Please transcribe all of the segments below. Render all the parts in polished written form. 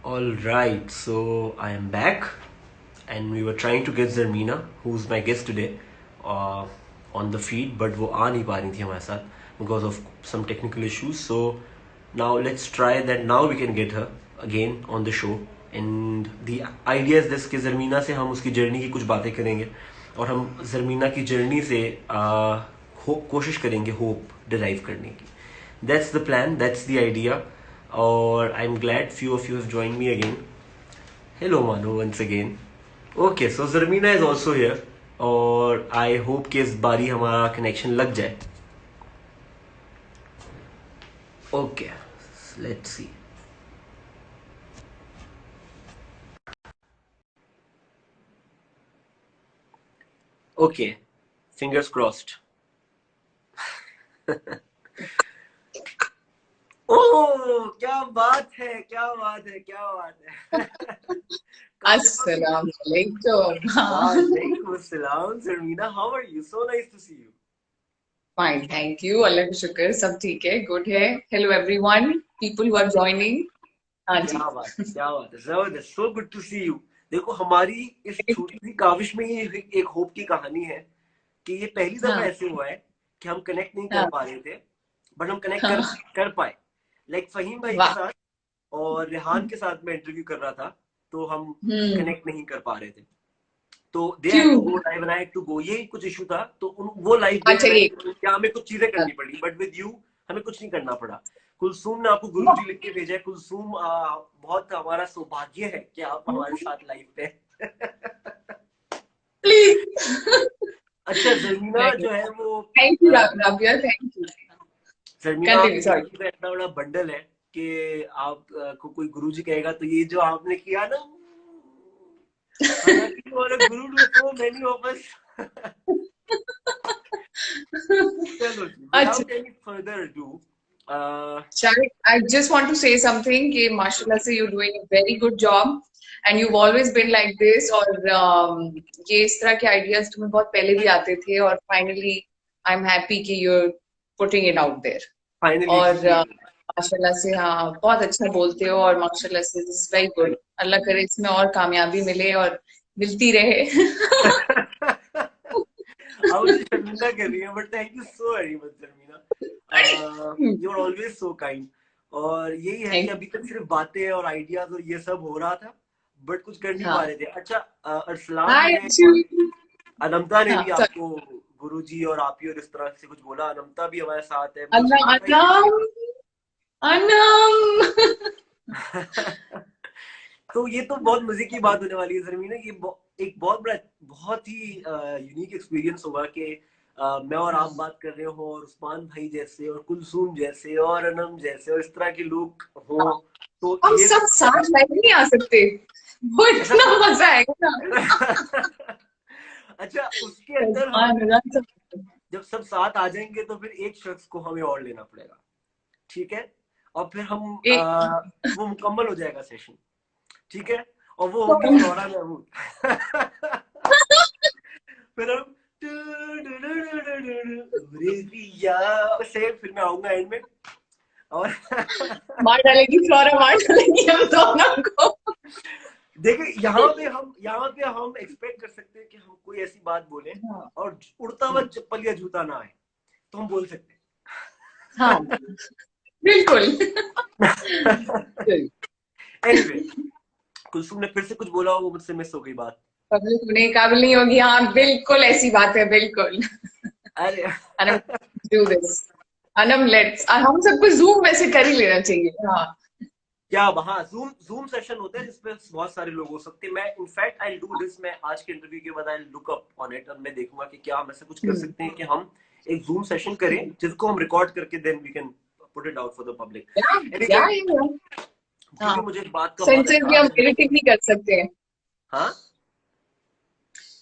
All right, so I am back, and we were trying to get Zarmeena, who's my guest today, uh, on the feed, but वो आ नहीं पा रही थी हमारे साथ because of some technical issues. So now let's try that. Now we can get her again on the show, and the idea is this कि Zarmeena से हम उसकी जर्नी की कुछ बातें करेंगे, और हम Zarmeena की जर्नी से कोशिश करेंगे होप डिराइव करने की. That's the plan. That's the idea. Or I'm glad few of you have joined me again. Hello Manu once again. Okay, so Zarmeena is also here. और आई होप कि इस बारी हमारा कनेक्शन लग जाए. Okay, let's see. Okay, fingers crossed. Oh, क्या बात है, क्या बात है, क्या बात है. Assalamu alaikum. Walaikum assalam, Zarmeena. How are you? So nice to see you. Fine, thank you. Allah ka shukr, sab theek hai, good hai. Hello everyone, people who are joining. हाँ जी. क्या बात है, क्या बात है, जबरदस्त. So good to see you. देखो, हमारी इस छोटी सी काविश में ये एक होप की कहानी है कि ये पहली दफा हाँ ऐसे हुआ है कि हम कनेक्ट नहीं कर हाँ पा रहे थे, बट हम कनेक्ट कर हाँ. कर पाए. लाइक फहीम भाई के वाह. साथ और रेहान के साथ मैं इंटरव्यू कर रहा था, तो हम हम्म. कनेक्ट नहीं कर पा रहे थे. तो दे हैड क्यों? To go live and I had to go. यही कुछ इशू था, तो वो लाइव गए अच्छा मैं ये. क्या हमें कुछ चीजें करनी पड़ी, बट विद यू हमें कुछ नहीं करना पड़ा. कुलसूम ने आपको गुरुजी लिख के भेजा है. कुलसूम, बहुत हमारा सौभाग्य है कि आप हमारे साथ लाइव पे. प्लीज. अच्छा, जर्मीना जो है वो thank you Rabia, thank you. Zarmina continue, आपकी सॉरी. जिंदगी का इतना बड़ा बंडल है कि आप को कोई गुरुजी कहेगा तो ये जो आपने किया ना, हालांकि you are a guru to so many of us. चलो जी, अच्छा. Without any further ado. Shahid, I just want to say something कि माशाल्लाह से you're doing a very good job and you've always been like this और ये इस तरह के ideas तुम्हें बहुत पहले भी आते थे और finally I'm happy कि you're putting it out there finally और माशाल्लाह से हाँ बहुत अच्छा बोलते हो और माशाल्लाह से this is very good. अल्लाह करे इसमें और कामयाबी मिले और मिलती रहे. अब मुझे शर्मिंदा कर रही है, but thank you so very much Sharmina. You are always so kind. और यही है कि Thank अभी तक सिर्फ बातें और आइडियाज और ये सब हो रहा था, बट कुछ कर नहीं पा हाँ. रहे थे. अच्छा, अरसलान Hi ने और Anshu. अनमता ने हाँ भी sorry. आपको गुरुजी और आप ही और इस तरह से कुछ बोला. अनमता भी हमारे साथ है, अनम मुस्कान भाई भी अनम अनम. तो ये तो बहुत मजे की बात होने वाली है जरमीना. ये एक बहुत बड़ा, बहुत ही यूनिक एक्सपीरियंस होगा कि मैं और आप बात कर रहे हो और उस्मान भाई जैसे और कुलसूम जैसे और अनम जैसे और इस तरह के लोग हो. तो हम ये सब साथ लाइव नहीं आ सकते, वो ऐसा इतना मजा आएगा ना. अच्छा, उसके अंदर हम हाँ, जब सब साथ आ जाएंगे तो फिर एक शख्स को हमें और लेना पड़ेगा, ठीक है? और फिर हम एक वो मुकम्मल हो जाएगा सेशन, ठीक है? और वो तो होंगी हम फ्लोरा महमूद. फिर हम से फिर मैं आऊंगा एंड में. और मार डालेगी, फ्लोरा मार डालेगी हम दोनों को. देखिए, यहाँ पे हम एक्सपेक्ट कर सकते हैं कि हम कोई ऐसी बात बोले हाँ और उड़ता हुआ चप्पल या जूता ना आए, तो हम बोल सकते हाँ बिल्कुल. हैं. एनीवे, कुलसुम ने फिर से कुछ बोला, वो मुझसे मिस हो गई बात. पब्लिक होने के काबिल नहीं होगी. हाँ बिल्कुल ऐसी बात है, बिल्कुल. अरे Anam do this. Anam let's, हम सबको जूम वैसे कर ही लेना चाहिए. हाँ. क्या, हाँ, जूम जूम सेशन होता है जिसपे बहुत सारे लोग हो सकते हैं. मैं इनफैक्ट आई डू दिस. मैं आज के इंटरव्यू के बाद I look up on it और मैं देखूंगा कि क्या हम ऐसे कुछ कर सकते हैं कि हम एक जूम सेशन करें जिसको हम रिकॉर्ड करके then we can put it out for the public. क्या एनीवे, क्या हाँ. क्योंकि मुझे इस बात का बहुत सेंसर भी एहसास हम है. एडिटिंग नहीं कर सकते हैं. हाँ,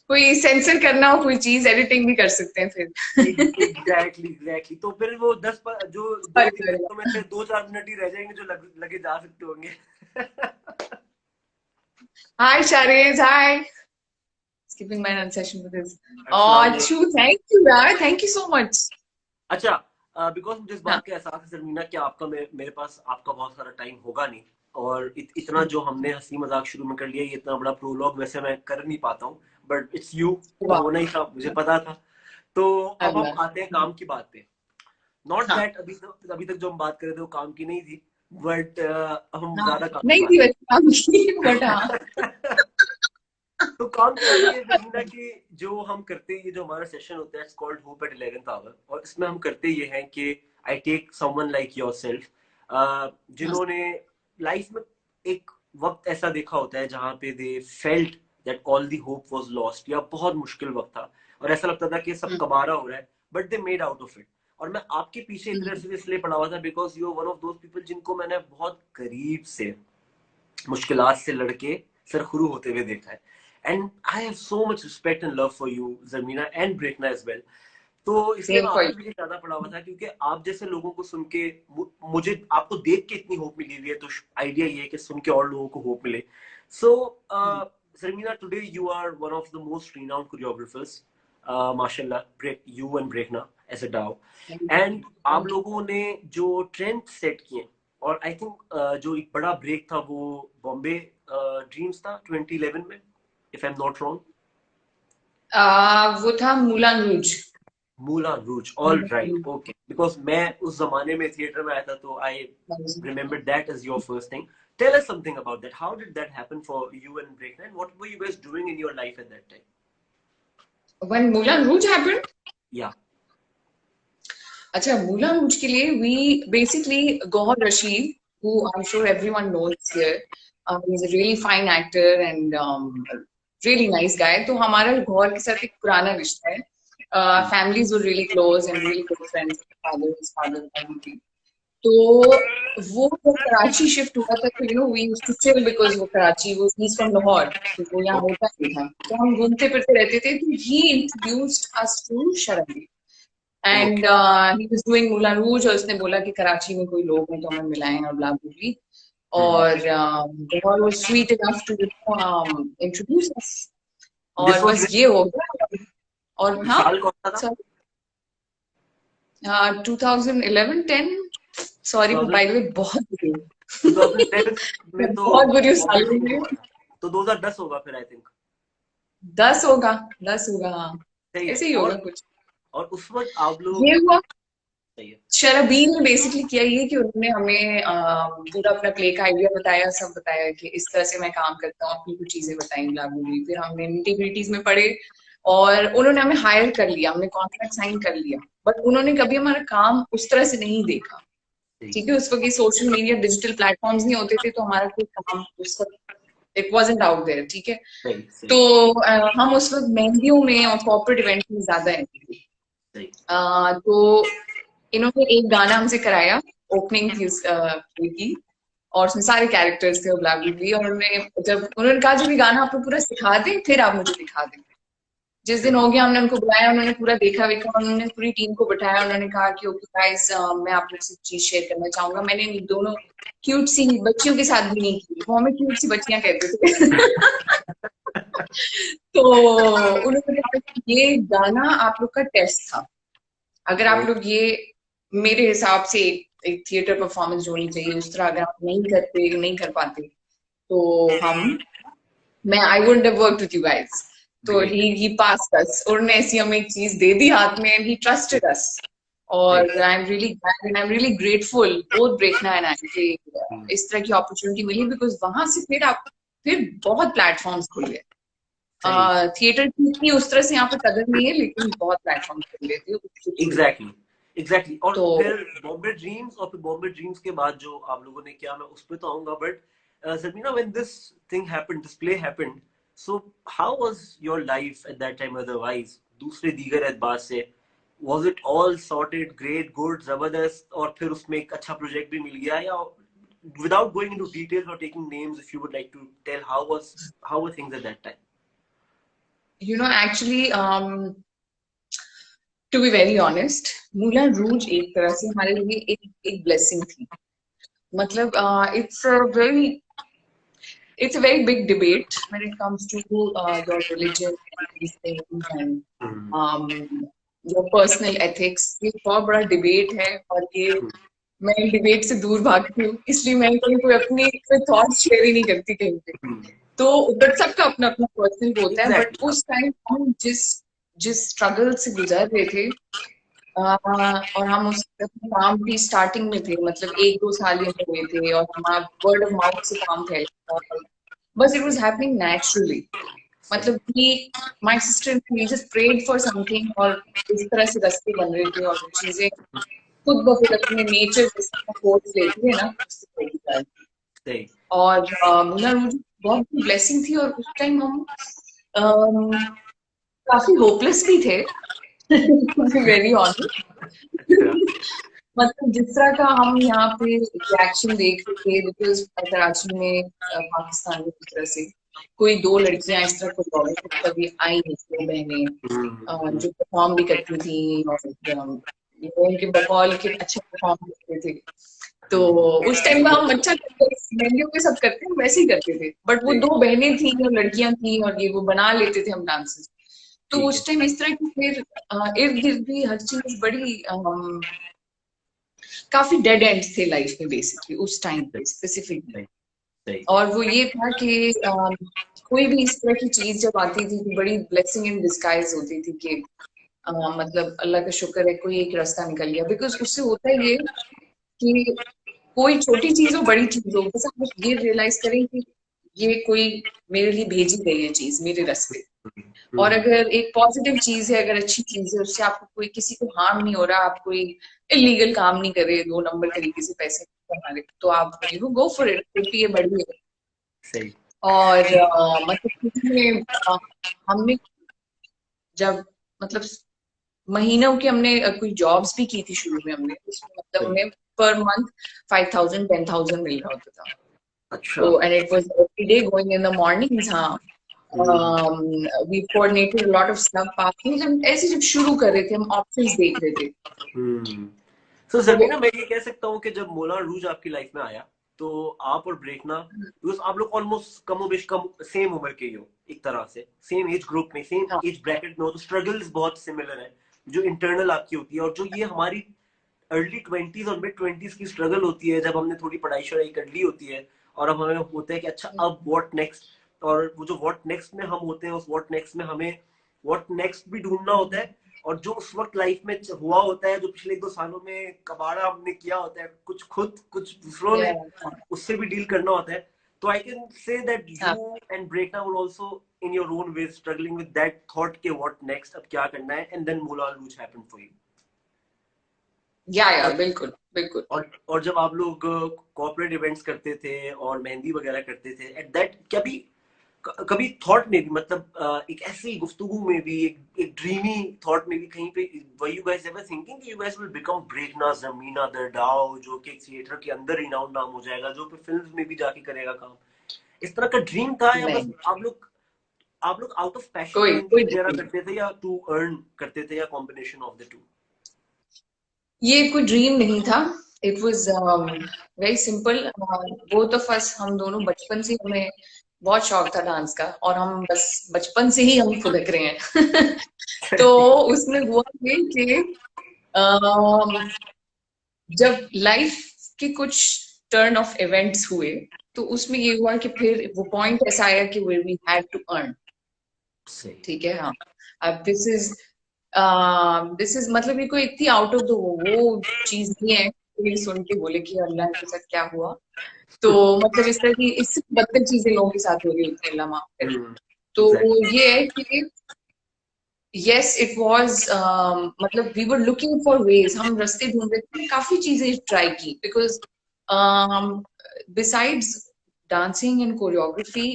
कोई सेंसर करना हो कोई चीज, एडिटिंग भी कर सकते हैं फिर. एग्जैक्टली. तो फिर वो जो दो फर्क तीन पड़ेगा. मिनटों में से 2-4 मिनट ही रह जाएंगे जो लगे जा सकते होंगे. हाय शारेज, हाय. Skipping my session with this. अस्सलाम Oh, वालेकुम. Chu, thank you यार, thank you so much. अच्छा, बिकॉज मुझे इस हाँ. बात का एहसास है जमीना कि आपका मेरे पास आपका बहुत सारा टाइम होगा नहीं. और इतना जो हमने हंसी मजाक शुरू में कर लिया, ये इतना बड़ा प्रोलॉग वैसे मैं कर नहीं पाता हूँ, बट इट्स यू, तो वाह। होना ही था, मुझे पता था। तो अब हम अल्लाह। आते हैं काम की बात पे। नॉट हाँ दैट अभी तक जो हम बात कर रहे थे वो काम की नहीं थी, बट अब हम हाँ, ज्यादा काम की नहीं बात थी वैसे काम की, बट हाँ। करें। तो काम क्या है ये जमीना कि जो हम करते हैं, ये जो हमारा सेशन होता है, it's called hope at 11th hour, और इसमें हम करते ये हैं कि I take someone like yourself, हाँ जिन्होंने लाइफ में एक वक्त ऐसा देखा होता है जहां पे they felt that all the hope was lost, या बहुत मुश्किल वक्त था और ऐसा लगता था कि सब हम्म, कबारा हो रहा है, but they made out of it. और मैं आपके पीछे इतने हम्म, अरसे से इसलिए पड़ा हुआ था because you are one of those people जिनको मैंने बहुत करीब से मुश्किलात से लड़के सरखुरू होते हुए देखा है। And I have so much respect and love for you Zarmina and Brekhna as well. तो इसलिए सेम मैं फॉर आपके यू। पीछे ज्यादा पड़ा हुआ था, क्योंकि आप जैसे लोगों को सुन के मुझे आपको देख के इतनी होप मिली हुई है, तो आइडिया ये है कि सुन के और लोगों को होप मिले। So Zarmina, today you are one of the most renowned choreographers, माशाल्लाह, ब्रेक you and Brekhna as a duo. And आप थैंक यू। लोगों ने जो ट्रेंड सेट किए, और आई थिंक जो एक बड़ा ब्रेक था वो बॉम्बे ड्रीम्स था 2011 में, if I am not wrong. वो था मूलान रूज। मूलान रूज, ऑल राइट, ओके, बिकॉज मैं उस जमाने में थिएटर में आया था, तो आई remember that as your first thing. Tell us something about that. How did that happen for you and Breakna? And what were you guys doing in your life at that time? When Moulin Rouge happened, Yeah. अच्छा, Moulin Rouge के लिए we basically Gohar Rashid, who I'm sure everyone knows here, he's a really fine actor and really nice guy. तो हमारा गौहर के साथ एक पुराना रिश्ता है. Hmm. Families were really close and really good friends. His father, everything. तो वो जब कराची शिफ्ट हुआ था, तो we used to chill because वो कराची, वो ही इज फ्रॉम लाहौर, तो वो यहाँ Okay. होता नहीं था, तो हम घूमते फिरते रहते थे. तो ही इंट्रोड्यूस्ड अस टू शराबी and Okay. He was doing Moulin Rouge, और उसने बोला कि कराची में कोई लोग हैं तो हमें मिलाएं और ब्ला ब्ली. Hmm. और Gauhar was sweet enough to introduce us, This और was बस ये हो गया. और हाँ, साल कौन सा था? Sir, 2011-10, sorry by the way, बहुत बुरी 2010 में मैं तो बहुत बुरी उस बॉम्बे साल ड्रीम में. हुआ था, तो 2010 होगा फिर, आई थिंक। 10 होगा, 10 होगा, हाँ, सही है। ऐसे ही होगा कुछ. और उस वक्त आप ये लोग, हुआ. सही है। शराबीन ने बेसिकली किया ये कि उन्होंने हमें पूरा अपना प्ले का आइडिया बताया, सब बताया कि इस तरह से मैं काम करता हूँ, अपनी कुछ चीजें बताई, ब्लाबली. फिर हमने इंटीग्रिटीज में पढ़े और उन्होंने हमें हायर कर लिया, हमने कॉन्ट्रैक्ट साइन कर लिया, बट उन्होंने कभी हमारा काम उस तरह से नहीं देखा. सही ठीक है, उस वक्त ये सोशल मीडिया डिजिटल प्लेटफॉर्म्स नहीं होते थे, तो हमारा कोई काम उस वक्त इट वाजंट आउट देयर. ठीक है. सही तो सही हम उस वक्त मेहंदियों में और कॉर्पोरेट इवेंट में ज्यादा है. सही। तो इन्होंने एक गाना हमसे कराया, ओपनिंग थी उस की, और उसमें सारे कैरेक्टर्स थे और ब्लैक, और उन्होंने कहा जब ये गाना आपको पूरा सिखा दे फिर आप मुझे दिखा दें. जिस दिन सही। हो गया, हमने उनको बुलाया, उन्होंने पूरा देखा वेखा, उन्होंने पूरी टीम को बिठाया, उन्होंने कहा कि ओके गाइस, मैं आप लोग से चीज शेयर करना चाहूंगा. मैंने इन दोनों क्यूट सी बच्चियों के साथ भी नहीं की, वो हमें क्यूट सी बच्चियां कहते थे. तो उन्होंने कहा कि ये गाना आप लोग का टेस्ट था, अगर आप लोग ये मेरे हिसाब से एक थिएटर परफॉर्मेंस जो होनी चाहिए उस तरह अगर आप नहीं कर पाते, तो हम मैं I wouldn't have worked with you guys. तो ग्रेट। ही पास्ड अस, उन्होंने ऐसी हमें एक चीज दे दी हाथ में, एंड ही ट्रस्टेड अस. सही। और I am really glad and I am really grateful both ब्रेकना एंड आई कि हम्म, इस तरह की अपॉर्चुनिटी मिली, बिकॉज वहां से फिर बहुत प्लेटफॉर्म्स खुल गए. सही। थिएटर की इतनी उस तरह से यहाँ पे कदर नहीं है, लेकिन बहुत प्लेटफॉर्म खुल गए थे उसके थ्रू. Exactly exactly. और तो फिर बॉम्बे ड्रीम्स, और फिर बॉम्बे ड्रीम्स के बाद जो आप लोगों ने किया, मैं उस पर तो आऊंगा, but Sabina, when this thing happened, this play happened, so how was your life at that time otherwise, दूसरे दीगर एतबार से? Was it all sorted, great, good, जबरदस्त, और फिर उसमें एक अच्छा प्रोजेक्ट भी मिल गया, या without going into details or taking names, if you would like to tell how were things at that time? Actually to be very honest, Moulin Rouge एक तरह से हमारे लिए एक ब्लेसिंग थी. मतलब इट्स a very big debate when it comes to your religion and these things, and hmm, um, your personal ethics. ये बहुत बड़ा डिबेट है, और ये मैं डिबेट से दूर भागती हूँ, इसलिए मैं कहीं कोई अपनी थॉट्स शेयर ही नहीं करती कहीं पे। तो बट सबका अपना अपना पर्सनल होता है, बट एग्जैक्टली। उस टाइम हम जिस जिस स्ट्रगल से गुजर रहे थे, और हम उस काम की स्टार्टिंग में थे, मतलब 1-2 साल ही हुए थे, और हमारा वर्ड ऑफ माउथ से काम फैला था, बस इट वाज हैपनिंग नेचुरली। सही। मतलब कि my sister we just prayed for something, और इस तरह से रास्ते बन रहे थे, और चीजें खुद ब खुद अपने नेचर जैसे फोर्स लेती है ना, उससे होती जा रही थी। सही। और मुन्ना मुझे बहुत ब्लेसिंग थी, और उस टाइम हम अम, काफी होपलेस भी थे, टू बी वेरी ऑनेस्ट। अच्छा। मतलब जिस तरह का हम यहाँ पे रिएक्शन देख रहे थे, बिकॉज कराची में पाकिस्तान में जिस तरह से कोई 2 लड़कियां इस तरह को कभी आई नहीं, 2 बहनें जो परफॉर्म भी करती थी, और उनके बकौल के अच्छा परफॉर्म करते थे। तो उस टाइम में हम अच्छा लहंगे पे सब करते हैं वैसे ही करते थे, बट वो सही। 2 बहनें थी और लड़कियां थी, और ये वो बना लेते थे हम डांसेस। तो ठीक है। उस टाइम इस तरह की फिर इर्द गिर्द भी हर चीज बड़ी काफी डेड एंड थे लाइफ में, बेसिकली उस टाइम सही। पे स्पेसिफिकली। सही। सही। और वो ये था कि कोई भी इस तरह की चीज जब आती थी तो बड़ी ब्लेसिंग इन डिस्गाइज होती थी कि मतलब अल्लाह का शुक्र है कोई एक रास्ता निकल गया, बिकॉज उससे होता है ये कि कोई छोटी चीज हो बड़ी चीज हो, बस आप ये रियलाइज करें कि ये कोई मेरे लिए भेजी गई है चीज मेरे रास्ते। और अगर एक पॉजिटिव चीज है, अगर अच्छी चीज है, उससे आपको कोई किसी को हार्म नहीं हो रहा, आप कोई इलीगल काम नहीं कर रहे, 2 नंबर तरीके से पैसे नहीं कमा रहे, तो आप गो फॉर इट, क्योंकि ये बड़ी है। सही। और मतलब किसी में हमने जब मतलब महीनों की हमने कोई जॉब्स भी की थी शुरू में, हमने उसमें मतलब सही। हमें पर मंथ 5,000 10,000 मिल रहा होता था। अच्छा। तो and it was every day going in the mornings. हाँ, हम्म। We coordinated a lot of stuff. आपने जब ऐसे जब शुरू कर रहे थे, हम ऑप्शंस देख रहे थे। हम्म। तो तो जमीना, मैं ये कह सकता हूँ कि जब मोला रूज आपकी लाइफ में आया, तो आप और ब्रेकना, बिकॉज आप लोग ऑलमोस्ट कमोबेश कम सेम उम्र के ही हो, एक तरह से सेम एज ग्रुप में, सेम हाँ, एज ब्रैकेट में हो, तो स्ट्रगल्स बहुत सिमिलर है जो इंटरनल आपकी होती है, और जो ये हमारी अर्ली 20s और मिड 20s की स्ट्रगल होती है, जब हमने थोड़ी पढ़ाई शढ़ाई कर ली होती है, और अब हमें होता है कि अच्छा अब व्हाट नेक्स्ट। और वो जो व्हाट नेक्स्ट में हम होते हैं, उस व्हाट नेक्स्ट में हमें व्हाट नेक्स्ट भी ढूंढना होता है, और जो उस वक्त लाइफ में हुआ होता है, जो पिछले 2 सालों में कबाड़ा हमने किया होता है, कुछ खुद कुछ दूसरों ने, उससे भी डील करना होता है। तो आई कैन से दैट हाँ, you and Brekhna were also in your own way struggling with that thought के व्हाट नेक्स्ट, अब क्या करना है, and then Moulin Rouge happened for you. या और बिल्कुल बिल्कुल। और जब आप लोग कॉर्पोरेट इवेंट्स करते थे और मेहंदी वगैरह करते थे, एट दैट कभी कभी थॉट में भी, मतलब एक ऐसी गुफ्तगू में भी, एक ड्रीमी थॉट में भी कहीं पे, were you guys ever thinking कि यू गाइस विल बिकम ब्रेकना जमीना द डाओ, जो कि एक थिएटर के अंदर रिनाउंड नाम हो जाएगा, जो फिर फिल्म्स में भी जाके करेगा काम, इस तरह का ड्रीम था, या बस नहीं, आप लोग आउट ऑफ पैशन कोई मेहंदी कोई वगैरह ड्रीम, करते थे, या टू अर्न करते थे, या कॉम्बिनेशन ऑफ द टू? ये कोई ड्रीम नहीं था। It was very simple. Both of us, हम दोनों बचपन से हमें बहुत शौक था डांस का, और हम बस बचपन से ही हम फुदक रहे हैं। तो उसमें हुआ ये कि अम, जब लाइफ के कुछ टर्न ऑफ इवेंट्स हुए, तो उसमें ये हुआ कि फिर वो पॉइंट ऐसा आया कि वी हैड टू अर्न। सही। ठीक है, हाँ। अब दिस इज मतलब ये कोई इतनी आउट ऑफ द वो चीज नहीं है कि सुन के बोले कि अल्लाह के साथ क्या हुआ। तो मतलब इस तरह की इससे बदतर चीजें लोगों के साथ हो रही होती है, अल्लाह माफ करे। तो एग्जैक्टली। ये है कि यस इट वाज, मतलब we were looking for ways, हम रास्ते ढूंढ रहे थे, काफी चीजें ट्राई की, because besides dancing and choreography,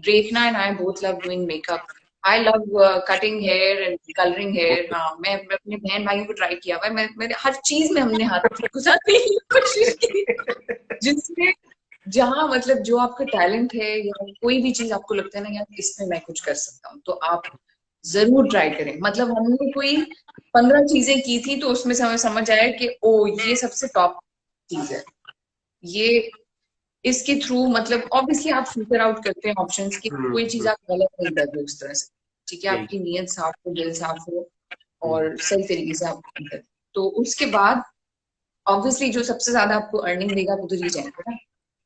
Rekna and I both love doing makeup. I love cutting hair and coloring hair. हाँ, मैं अपने बहन भाइयों को ट्राई किया हुआ है, मैं मेरे हर चीज में हमने हाथ घुसाने की कोशिश की, जिसमें जहाँ मतलब जो आपका टैलेंट है, या कोई भी चीज आपको लगता है ना यार इसमें मैं कुछ कर सकता हूँ, तो आप जरूर ट्राई करें। मतलब हमने कोई 15 चीजें की थी, तो उसमें से हमें समझ आया कि ओ ये सबसे टॉप चीज है। ये इसके थ्रू मतलब ऑब्वियसली आप फिल्टर आउट करते हैं ऑप्शंस की, कोई चीज आप गलत नहीं कर रहे उस तरह से। ठीक है, सही। आपकी नीयत साफ हो, दिल साफ हो, हम्म। और सही तरीके से आप कर। तो उसके बाद ऑब्वियसली जो सबसे ज्यादा आपको अर्निंग देगा वो तो रीच आएगा ना।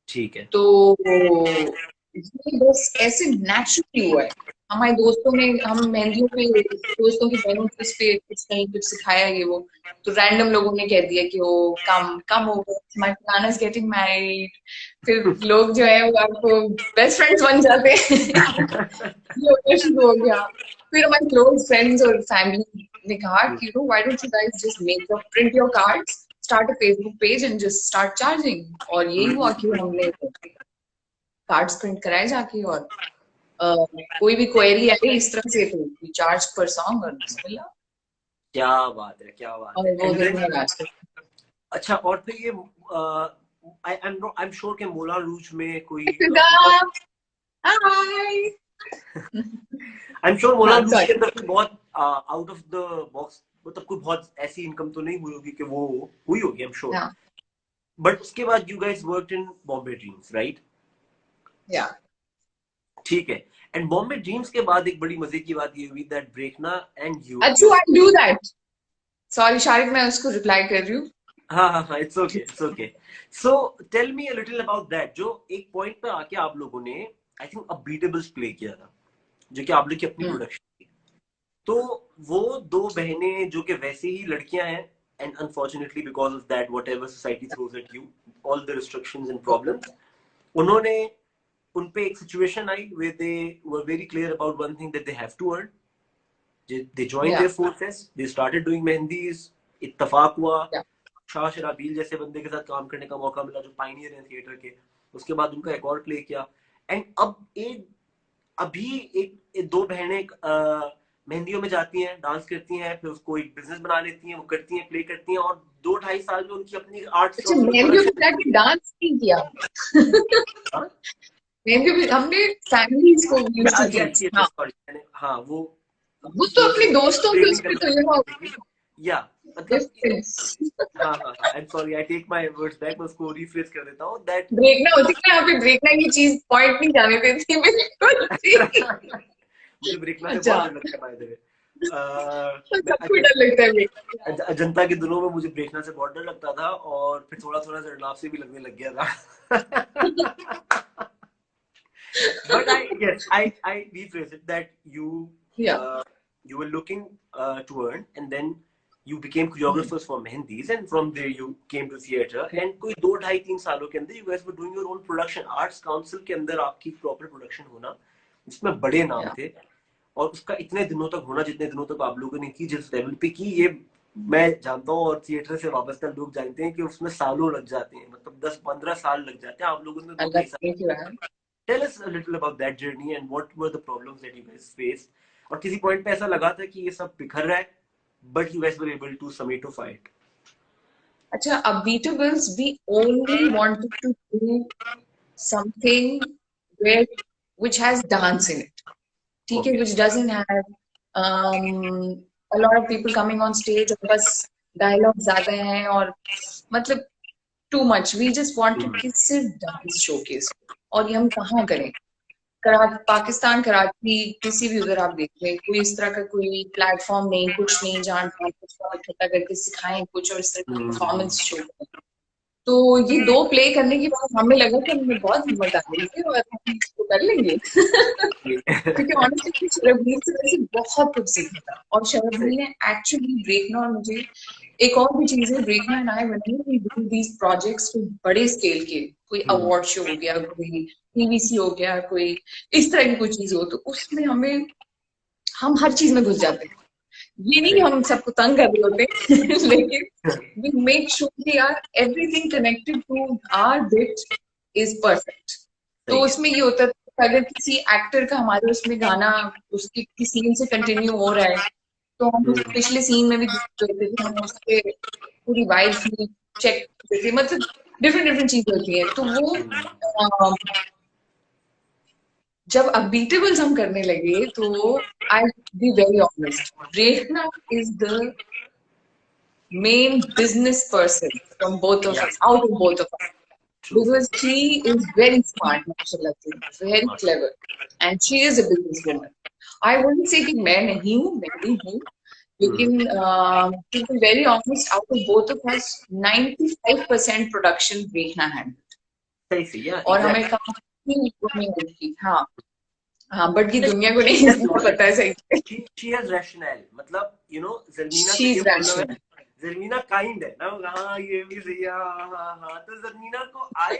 ठीक है। तो ये बस ऐसे नेचुरली हुआ है। हमारे दोस्तों ने, हम मेहंदियों पे दोस्तों की बहनों के उस पे कुछ नहीं कुछ सिखाया ये वो, तो रैंडम लोगों ने कह दिया कि वो कम कम हो गया, my Nana is getting married. फिर लोग जो है वो आपको बेस्ट फ्रेंड्स बन जाते हैं। ये होना शुरू हो गया। फिर हमारे क्लोज फ्रेंड्स और फैमिली ने कहा कि know why don't you guys just make your print your cards, start a Facebook page and just start charging. और यही हुआ कि हमने कार्ड्स प्रिंट कराए जाके, और कोई भी क्वेरी आई इस तरह से तो वी चार्ज पर सॉन्ग और बिस्मिल्लाह। क्या बात है, क्या बात और है। वो एंड दिन देन है आज तक। अच्छा, और फिर ये आई एम श्योर कि मोला रूज में कोई हाय। आई एम श्योर मोला हाँ रूज के सॉरी। अंदर कोई बहुत आउट ऑफ द बॉक्स, मतलब कोई बहुत ऐसी इनकम तो नहीं हुई होगी कि वो हुई होगी, आई एम श्योर। हाँ बट उसके बाद you guys worked in Bombay dreams, right? या ठीक है। एंड बॉम्बे ड्रीम्स के बाद एक बड़ी मजे की बात ये हुई दैट ब्रेकना एंड यू अच्छू I do that. Sorry Shariq, मैं उसको रिप्लाई कर रही हूँ। हाँ हाँ हाँ, it's okay, it's okay. So tell me a little about that, जो एक पॉइंट पे आके आप लोगों ने आई थिंक अबीटेबल्स प्ले किया था, जो कि आप लोग की अपनी प्रोडक्शन थी। तो वो दो बहनें जो कि वैसे ही लड़कियां हैं, and unfortunately because of that whatever society throws at you, all the restrictions and problems, उन्होंने उन पे एक सिचुएशन आई where they were very clear about one thing that they have to earn. They joined या their forces, they started doing मेहंदीज, इत्तफाक हुआ, या शाह शराबील जैसे बंदे के साथ काम करने का मौका मिला जो पाइनियर हैं थिएटर के। उसके बाद उनका एक और प्ले किया। एंड अब एक अभी एक दो बहनें मेहंदियों में जाती हैं, डांस करती हैं, फिर उसको एक बिजनेस बना लेती हैं, वो करती हैं, प्ले करती हैं, और 2-2.5 साल में उनकी अपनी आर्ट अच्छा, स्टोर मेहंदियों पे जाके डांस नहीं किया। मेहंदियों पे हमने फैमिलीज को यूज टू टीच। हाँ सॉरी, हाँ वो तो वो अपने दोस्तों के उस ट्रेनिंग पे करना तो यू नो चाहती थी। या मतलब डिफरेंस। हाँ हाँ हाँ, I am sorry, I take my words back, मैं उसको रिफ्रेज कर देता हूँ दैट ब्रेकना होती है, यहाँ पे ब्रेकना की चीज पॉइंट नहीं जाने देती बिल्कुल भी। मुझे ब्रेकना से अच्छा, बहुत डर लगता है, बाय द तो वे। सबको डर लगता है ब्रेकना। अजंता के दिनों में मुझे ब्रेकना से बहुत डर लगता था, और फिर थोड़ा थोड़ा जरनाब से भी लगने लग गया था। But I rephrase it that या uh, you were looking to earn, and then you became choreographers for mehendis, and from there you came to theater, and कोई 2-2.5-3 सालों के अंदर you guys were doing your own production, arts council के अंदर आपकी proper production होना, जिसमें बड़े नाम या थे, और उसका इतने दिनों तक होना जितने दिनों तक आप लोगों ने की, जिस लेवल पे की, ये मैं जानता हूँ, और थिएटर से वाबस्ता लोग जानते हैं कि उसमें सालों लग जाते हैं, मतलब 10-15 साल लग जाते हैं, आप लोगों ने दो अल्लाह ढाई thank you ma'am. Tell us a little about that journey and what were the problems that you guys faced. और किसी पॉइंट पे ऐसा लगा था कि ये सब बिखर रहा है, but you guys were able to solidify it. अच्छा, Unbeatables we only wanted to do something where which has dance in it. ठीक है, Okay. which doesn't have um, a lot of people coming on stage और बस dialogue ज्यादा हैं, और मतलब too much. We just wanted कि सिर्फ डांस शोकेस। और ये हम कहाँ करें? पाकिस्तान, कराची, किसी भी उधर आप देख लें, कोई इस तरह का कोई प्लेटफॉर्म नहीं, कुछ नहीं जहाँ डांस को इकट्ठा करके सिखाएं कुछ और इस तरह की परफॉर्मेंस शो करें। तो ये दो प्ले करने के बाद हमें लगा कि हमें बहुत हिम्मत आ गई है और हम इसको कर लेंगे। क्योंकि ऑनेस्टली शरबीर से वैसे बहुत कुछ सीखा था, और शरबीर ने एक्चुअली ब्रेकना, और मुझे एक और भी चीज है, Brekhna and I when we do these projects कोई बड़े स्केल के, कोई अवार्ड शो हो गया, कोई टीवीसी हो गया, कोई इस तरह की कोई चीज हो, तो उसमें हम हर चीज में घुस जाते हैं। ये नहीं कि हम सबको तंग कर रहे होते लेकिन वी मेक श्योर कि यार everything connected to our bit is perfect. तो उसमें ये होता है कि अगर किसी एक्टर का हमारे उसमें गाना उसकी सीन से कंटिन्यू हो रहा है, तो हम उस पिछले सीन में भी देख रहे थे, हम उसके पूरी वाइब चेक करते थे, मतलब डिफरेंट डिफरेंट चीजें होती हैं। तो वो जब अबीटेबल्स हम करने लगे, तो I be very honest, Brekhna is the main business person from both of us, out of both of us, because she is very smart, mashallah, very clever, and she is a businesswoman. I wouldn't say कि मैं नहीं हूँ, मैं भी हूँ, लेकिन to be very honest, out of both of us, 95% production देखना है सही सही, या और हमें एग्जैक्टली। काफी improvement देखी। हाँ हाँ, बट ये दुनिया को नहीं पता है सही से। she has rationale, मतलब जर्मीना से शी ये इज बोलना रैशनल। है। जर्मीना काइंड है ना, हाँ ये भी सही है, हाँ हाँ हाँ, तो जर्मीना को आए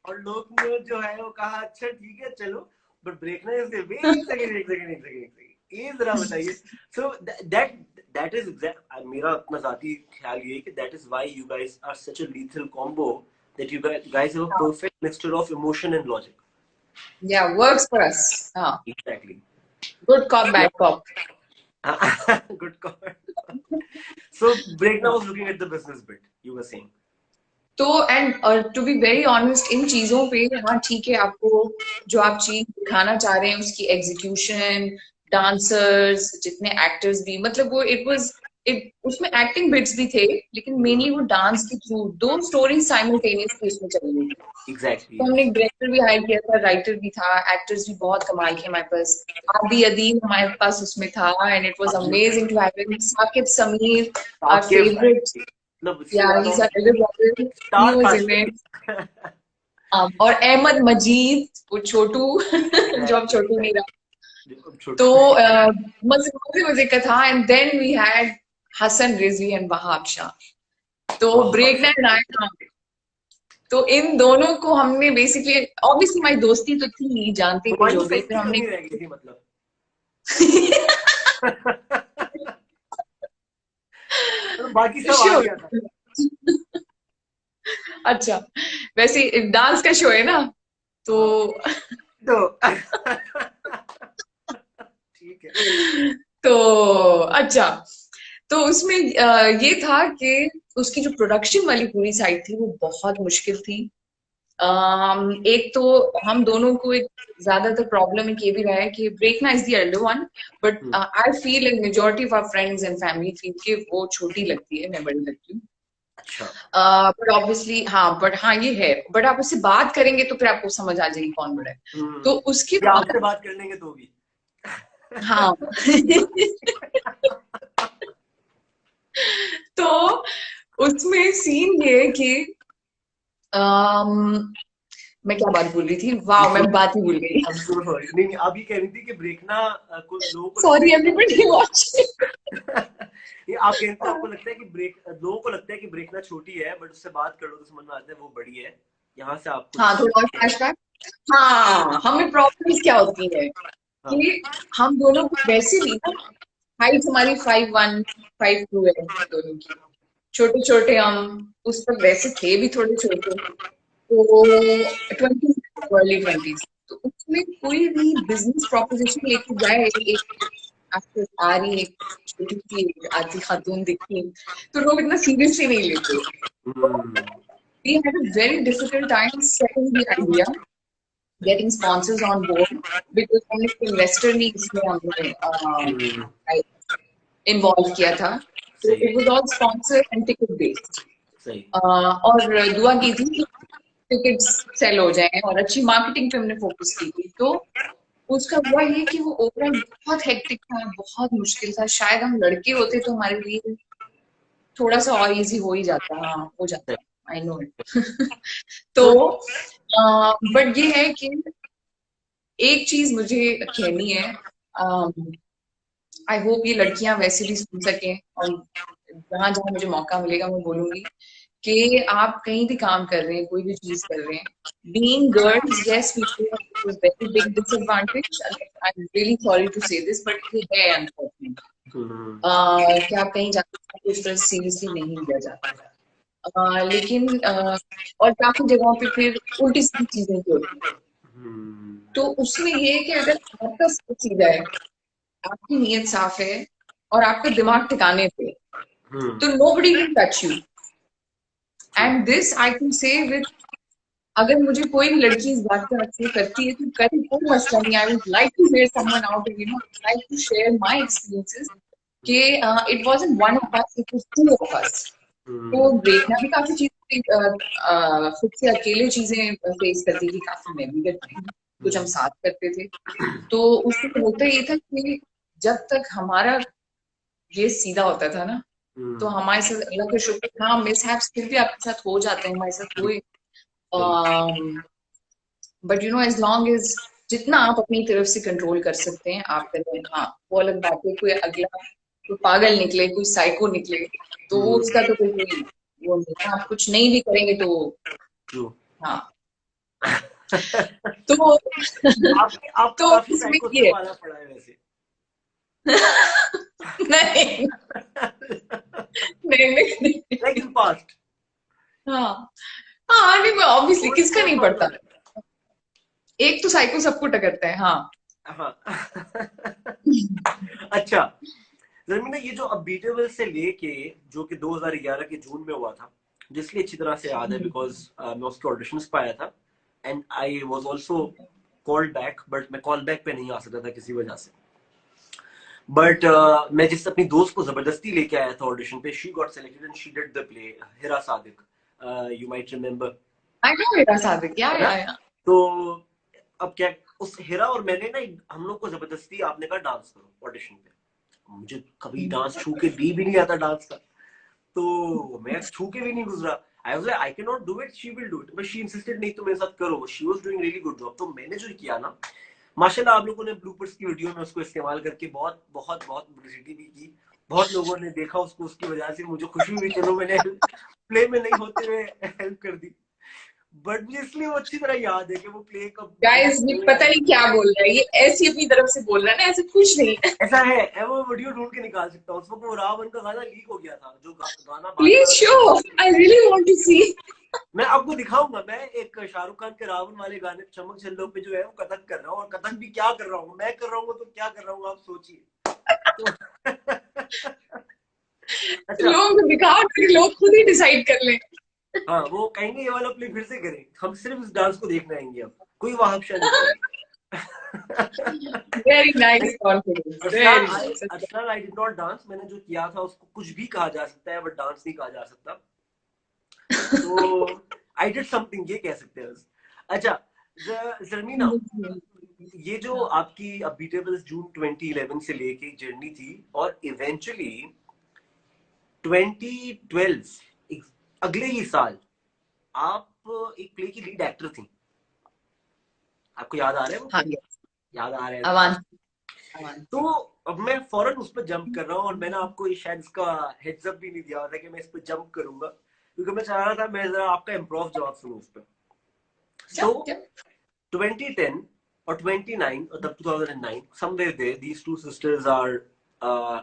और लोग ने जो है वो कहा अच्छा ठीक है चलो, बट ब्रेकना इसके एक सेकंड एक सेकंड एक सेकंड एक सेकंड, ये जरा बताइए। So that that is exact, मेरा अपना जाती ख्याल ये है कि that is why you guys are such a lethal combo, that you guys have a perfect mixture of emotion and logic. या वर्क्स फॉर अस। हाँ, Exactly. Good cop bad cop. Good call. So Breakna was looking at the business bit, you were saying. तो and to be very honest, इन चीजों पे हाँ ठीक है, आपको जो आप चीज दिखाना चाह रहे हैं उसकी एग्जीक्यूशन, डांसर्स, जितने एक्टर्स भी, मतलब वो इट वाज उसमें एक्टिंग बिट्स भी थे, लेकिन मेनली वो डांस के थ्रू दो स्टोरीज साइमल्टेनियसली उसमें चल रही थी। Exactly, तो yes. हमने एक डायरेक्टर भी हायर किया था, राइटर भी था, एक्टर्स भी बहुत कमाल के हमारे पास। आदि अदीब हमारे पास उसमें था, and it was amazing to have him. Saqib Sameer, our Saqib, favourite, मतलब उसके yeah, बाद he's और our elder brother. He star was in cast it. और अहमद मजीद, वो छोटू जो अब छोटू नहीं रहा। तो मजे मजे मजे का था। And then we had Hasan Rizvi and Wahab Shah. तो ब्रेक नाइट आया, तो इन दोनों को हमने बेसिकली, ऑब्वियसली हमारी दोस्ती तो थी, जानते थे तुम्हारी जो तो भी, फिर दोस्ती हमने करनी रह गई थी मतलब। तो बाकी सब आ श्योर। गया था। अच्छा, वैसे डांस का शो है ना, तो तो ठीक है। तो अच्छा, तो उसमें ये था कि उसकी जो प्रोडक्शन वाली पूरी साइड थी वो बहुत मुश्किल थी। एक तो हम दोनों को एक ज्यादातर प्रॉब्लम एक ये भी रहा है कि Brekhna is the elder one, but I feel like majority of our friends and family feel कि वो छोटी लगती है, मैं बड़ी लगती हूँ। अच्छा। बट ऑब्वियसली हाँ, बट हाँ ये है, बट आप उससे बात करेंगे तो फिर आपको समझ आ जाएगी कौन बड़ा है। तो उसके या बाद आपसे बात कर लेंगे तो भी। हाँ तो उसमें सीन ये है कि मैं क्या बात बोल रही थी, वाह मैं बात ही भूल गई। I'm so sorry. नहीं नहीं, आप ये कह रही थी कि ब्रेकना को लोगों को लगता है सॉरी कि एवरीबडी वाचिंग। ये आप कह रहे थे, आपको लगता है कि लोगों को लगता है कि ब्रेकना छोटी है, बट उससे बात कर लो तो समझ में आता है वो बड़ी है। यहाँ से आप हाँ, कुछ। थोड़ा और फ्लैशबैक। हाँ, हमें प्रॉब्लम्स क्या होती है हाँ। कि हम दोनों को वैसे भी ना, हाइट हमारी 5'1", 5'2" है दोनों की। छोटे छोटे हम उस पर वैसे थे भी थोड़े छोटे, तो 20, अर्ली 20s। तो उसमें कोई भी बिजनेस प्रोपोजिशन लेके जाए, एक आपको आ रही एक छोटी सी आती खातून दिखती, तो लोग इतना सीरियसली नहीं लेते। हम्म। We had a very difficult time selling the idea, getting sponsors on board, because हमने इन्वेस्टर नहीं इसमें हमने इन्वॉल्व किया था। तो सही it was all sponsor and ticket based. सही। और दुआ की थी कि टिकट्स सेल हो जाएं, और अच्छी मार्केटिंग पे हमने फोकस की थी। तो उसका हुआ ये कि वो ओवरऑल बहुत हेक्टिक था, बहुत मुश्किल था। शायद हम लड़के होते तो हमारे लिए थोड़ा सा और इजी हो ही जाता, हाँ हो जाता, आई नो इट। तो तो बट ये है कि एक चीज मुझे कहनी है, आई होप ये लड़कियां वैसे भी सुन सकें, और जहां जहां मुझे मौका मिलेगा मैं बोलूंगी कि आप कहीं भी काम कर रहे हैं, कोई भी चीज कर रहे हैं, being girls, yes we have very big disadvantage. I am really sorry to say this, but ये है अनफॉर्चुनेट कि आप कहीं जाकर इस तरह सीरियसली नहीं लिया जाता। लेकिन और काफी जगहों पे फिर उल्टी सीधी चीजें भी होती हैं। तो उसमें ये है कि अगर आपका सब सीधा है, आपकी नीयत साफ है, और आपका दिमाग ठिकाने पे, तो nobody will touch you. And this I can say with, अगर मुझे कोई भी लड़की इस बात पे अच्छे करती है तो करे, कोई मसला नहीं। I would like to hear someone out, you know, like to share my experiences कि it wasn't one of us, it was two of us. तो देखना भी काफी चीजें खुद से अकेले चीजें फेस करती थी, काफी मैं भी करती थी, कुछ हम साथ करते थे। तो उसमें होता ये था कि जब तक हमारा ये सीधा होता था ना। तो हमारे साथ अल्लाह का शुक्र, हाँ मिसहैप्स फिर भी आपके साथ हो जाते हैं, हमारे साथ हुए। But you know as long as जितना आप अपनी तरफ से कंट्रोल कर सकते हैं आप करें। हाँ वो अलग बात है, कोई अगला कोई पागल निकले, कोई साइको निकले, तो वो उसका तो कोई वो नहीं है। आप कुछ नहीं भी करेंगे तो हाँ। तो आपको तो काफी इसमें साइको से ये पाला पड़ा है वैसे। नहीं नहीं नहीं नहीं। Like in past. हाँ हाँ नहीं, ऑब्वियसली कोई किसका नहीं पड़ता। प्रॉब्लम। एक तो साइको सबको टकरता है। हाँ हाँ। अच्छा जमीन, ये जो अबीटेबल से लेके जो कि 2011 के जून में हुआ था, जिसलिए अच्छी तरह से याद है बिकॉज मैं उसके ऑडिशंस पे आया था and I was also called back, but मैं कॉल बैक पे नहीं आ सकता था किसी वजह से। बट मैं जिस अपनी दोस्त को जबरदस्ती लेके आया था ऑडिशन पे, she got selected and she did the play, Hira Sadiq, you might remember. I know मेरा सादिक, है ना? या तो अब क्या, उस हिरा और मैंने ना हम लोग को जबरदस्ती आपने कहा डांस करो ऑडिशन पे। मुझे कभी डांस छू के डी भी नहीं आता डांस का, तो मैं छू के भी नहीं गुजरा। I was like I can not do it, she will do it, but she insisted नहीं तो मेरे साथ करो। She was doing really good job. तो मैंने जो किया ना, माशाल्लाह आप लोगों ने ब्लूपर्स की वीडियो में उसको इस्तेमाल करके बहुत बहुत बहुत पब्लिसिटी भी की, बहुत लोगों ने देखा उसको, उसकी वजह से मुझे खुशी हुई, चलो मैंने प्ले में नहीं होते हुए हेल्प कर दी। बट मुझे इसलिए वो अच्छी तरह याद है कि वो प्ले कब गाइस ये खेलने पता आए नहीं थे। क्या बोल रहा है, ये ऐसी अपनी तरफ से बोल रहा है ना, ऐसे कुछ नहीं। ऐसा है, वो वीडियो ढूंढ के निकाल सकता हूँ। उस वक्त वो रावण का गाना लीक हो गया था, जो गाना please Badshah show, I really want to see. मैं आपको दिखाऊंगा। मैं एक शाहरुख खान के रावण वाले गाने चमक छल्लों पे जो है वो कथक कर रहा हूँ, और कथक भी क्या कर रहा हूँ, मैं कर रहा हूँ तो क्या कर रहा हूँ आप सोचिए। अच्छा। लोगों को दिखाओ ताकि लोग खुद ही डिसाइड कर लें। हाँ वो कहेंगे ये वाला प्ले फिर से करें, हम सिर्फ इस डांस को देखने आएंगे, अब कोई वहाबशा नहीं करेंगे। Very nice confidence, very nice. Arsalan I did not dance, मैंने जो किया था उसको कुछ भी कहा जा सकता है, बट डांस नहीं कहा जा सकता। तो आई डिड समथिंग, ये कह सकते हैं बस। अच्छा जर्मीना, ये जो आपकी अबीटेबल्स जून 2011 से लेके जर्नी थी, और इवेंचुअली 2012 अगले ही साल आप एक प्ले की लीड एक्टर थी। आपको याद आ रहा है वो हाँ प्ले? याद आ रहा है तो? अवान अवान। तो अब मैं फौरन उस पर जंप कर रहा हूँ, और मैंने आपको ये शायद इसका हेड्स अप भी नहीं दिया था कि मैं इस पर जंप करूंगा, क्योंकि मैं चाह रहा था मैं जरा आपका इम्प्रोव जवाब सुनूं उस पर। तो जब जब 2010 or 29 or तब 2009 somewhere there, these two sisters are uh,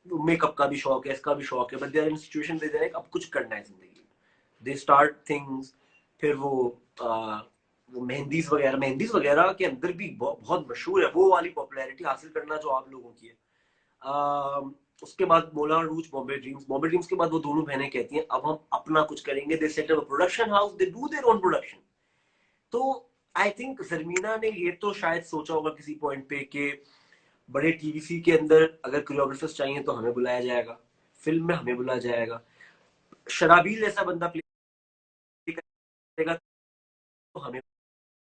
makeup का भी शौक है, इसका भी शौक है, but they are in situation पे दे अब कुछ करना है जिंदगी। They start things. फिर वो मेहंदीज वगैरह के अंदर भी बहुत मशहूर है, वो वाली पॉपुलैरिटी हासिल करना जो आप लोगों की है। उसके बाद मोला रूज बॉम्बे ड्रीम्स के बाद वो दोनों बहनें कहती हैं अब हम अपना कुछ करेंगे। They set up production house, they do their own production. तो आई थिंक जरमीना ने ये तो शायद सोचा होगा किसी पॉइंट पे कि बड़े टीवीसी के अंदर अगर कोरियोग्राफर्स चाहिए तो हमें बुलाया जाएगा, फिल्म में हमें बुलाया जाएगा, शराबील जैसा बंदा प्ले करेगा तो हमें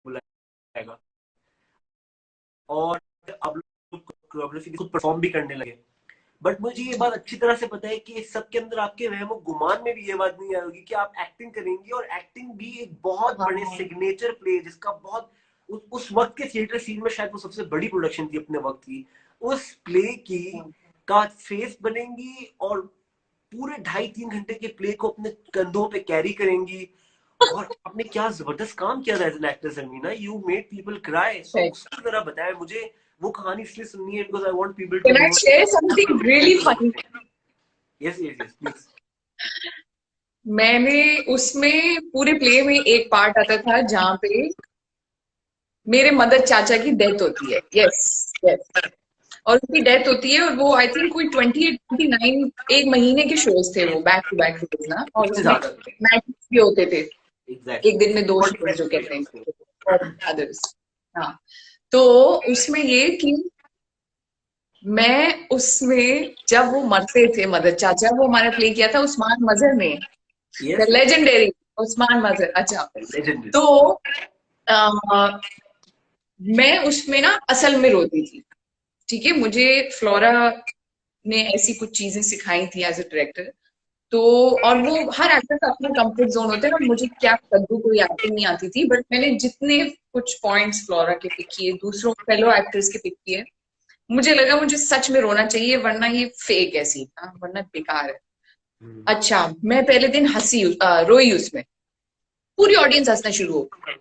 बुलाएगा, और अब लोग कोरियोग्राफी खुद परफॉर्म भी करने लगे। बट मुझे ये बात अच्छी तरह से पता है कि इस सब के अंदर आपके वहमो गुमान में भी ये बात नहीं आएगी कि आप एक्टिंग करेंगी, और एक्टिंग भी एक बहुत बड़े हाँ सिग्नेचर प्ले जिसका बहुत उस वक्त के थिएटर सीन में शायद वो सबसे बड़ी प्रोडक्शन थी अपने वक्त की, उस प्ले की का फेस बनेंगी, और पूरे 2.5-3 घंटे के प्ले को अपने कंधों पे कैरी करेंगी। और आपने क्या जबरदस्त काम किया था as an actor Sharmina, you made people cry. So right. उसकी तरह बताया मुझे, वो कहानी इसलिए सुननी है because I want people to Can I no. share something really funny? Yes yes yes please. मैंने उसमें पूरे प्ले में एक पार्ट आता था जहाँ पे मेरे मदर चाचा की डेथ होती है। Yes yes. और उसकी डेथ होती है, और वो आई थिंक कोई 28-29 एक महीने के शोज थे वो, बैक टू बैक शोज ना, और उससे उसमें ज्यादा मैचेस भी होते थे, एग्जैक्टली एक दिन में 2 शोज 45 जो मिनट के कहते शोज थे। हैं, और अदर्स। हाँ तो उसमें ये कि मैं उसमें जब वो मरते थे मदर चाचा, वो हमारा प्ले किया था उस्मान मजहर ने, the yes yes legendary Usman Mazhar. अच्छा लेजेंडरी। तो आ, मैं उसमें ना असल में रोती थी। ठीक है, मुझे फ्लोरा ने ऐसी कुछ चीजें सिखाई थी एज अ डायरेक्टर। तो और वो हर एक्टर का अपना कंफर्ट जोन होता है, और मुझे क्या कद्दू कोई एक्टिंग नहीं आती थी, बट मैंने जितने कुछ पॉइंट्स फ्लोरा के पिक किए, दूसरों फेलो एक्टर्स के पिक किए, मुझे लगा मुझे सच में रोना चाहिए, वरना ये फेक है सीन, वरना बेकार है। हम्म। अच्छा, मैं पहले दिन रोई उसमें, पूरी ऑडियंस हंसना शुरू हो गई।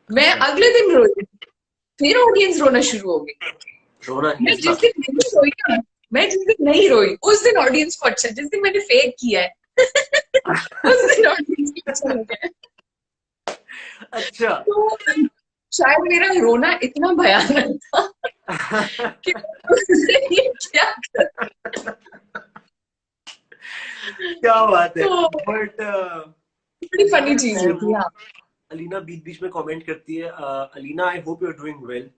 मैं अच्छा, अगले दिन रोई, फिर ऑडियंस रोना शुरू हो गई। रोना नहीं मैं हंसना। जिस दिन नहीं रोई ना, मैं जिस दिन नहीं रोई उस दिन ऑडियंस को अच्छा, जिस दिन मैंने फेक किया है उस दिन ऑडियंस को अच्छा लगा है। अच्छा। तो शायद मेरा रोना इतना भयानक था कि उसने ये क्या कर। क्या बात है। तो बट बड़ी फनी अलीना चीज है हुई वो, थी। हाँ। अलीना बीच बीच में कमेंट करती है, Alina I hope you are doing well.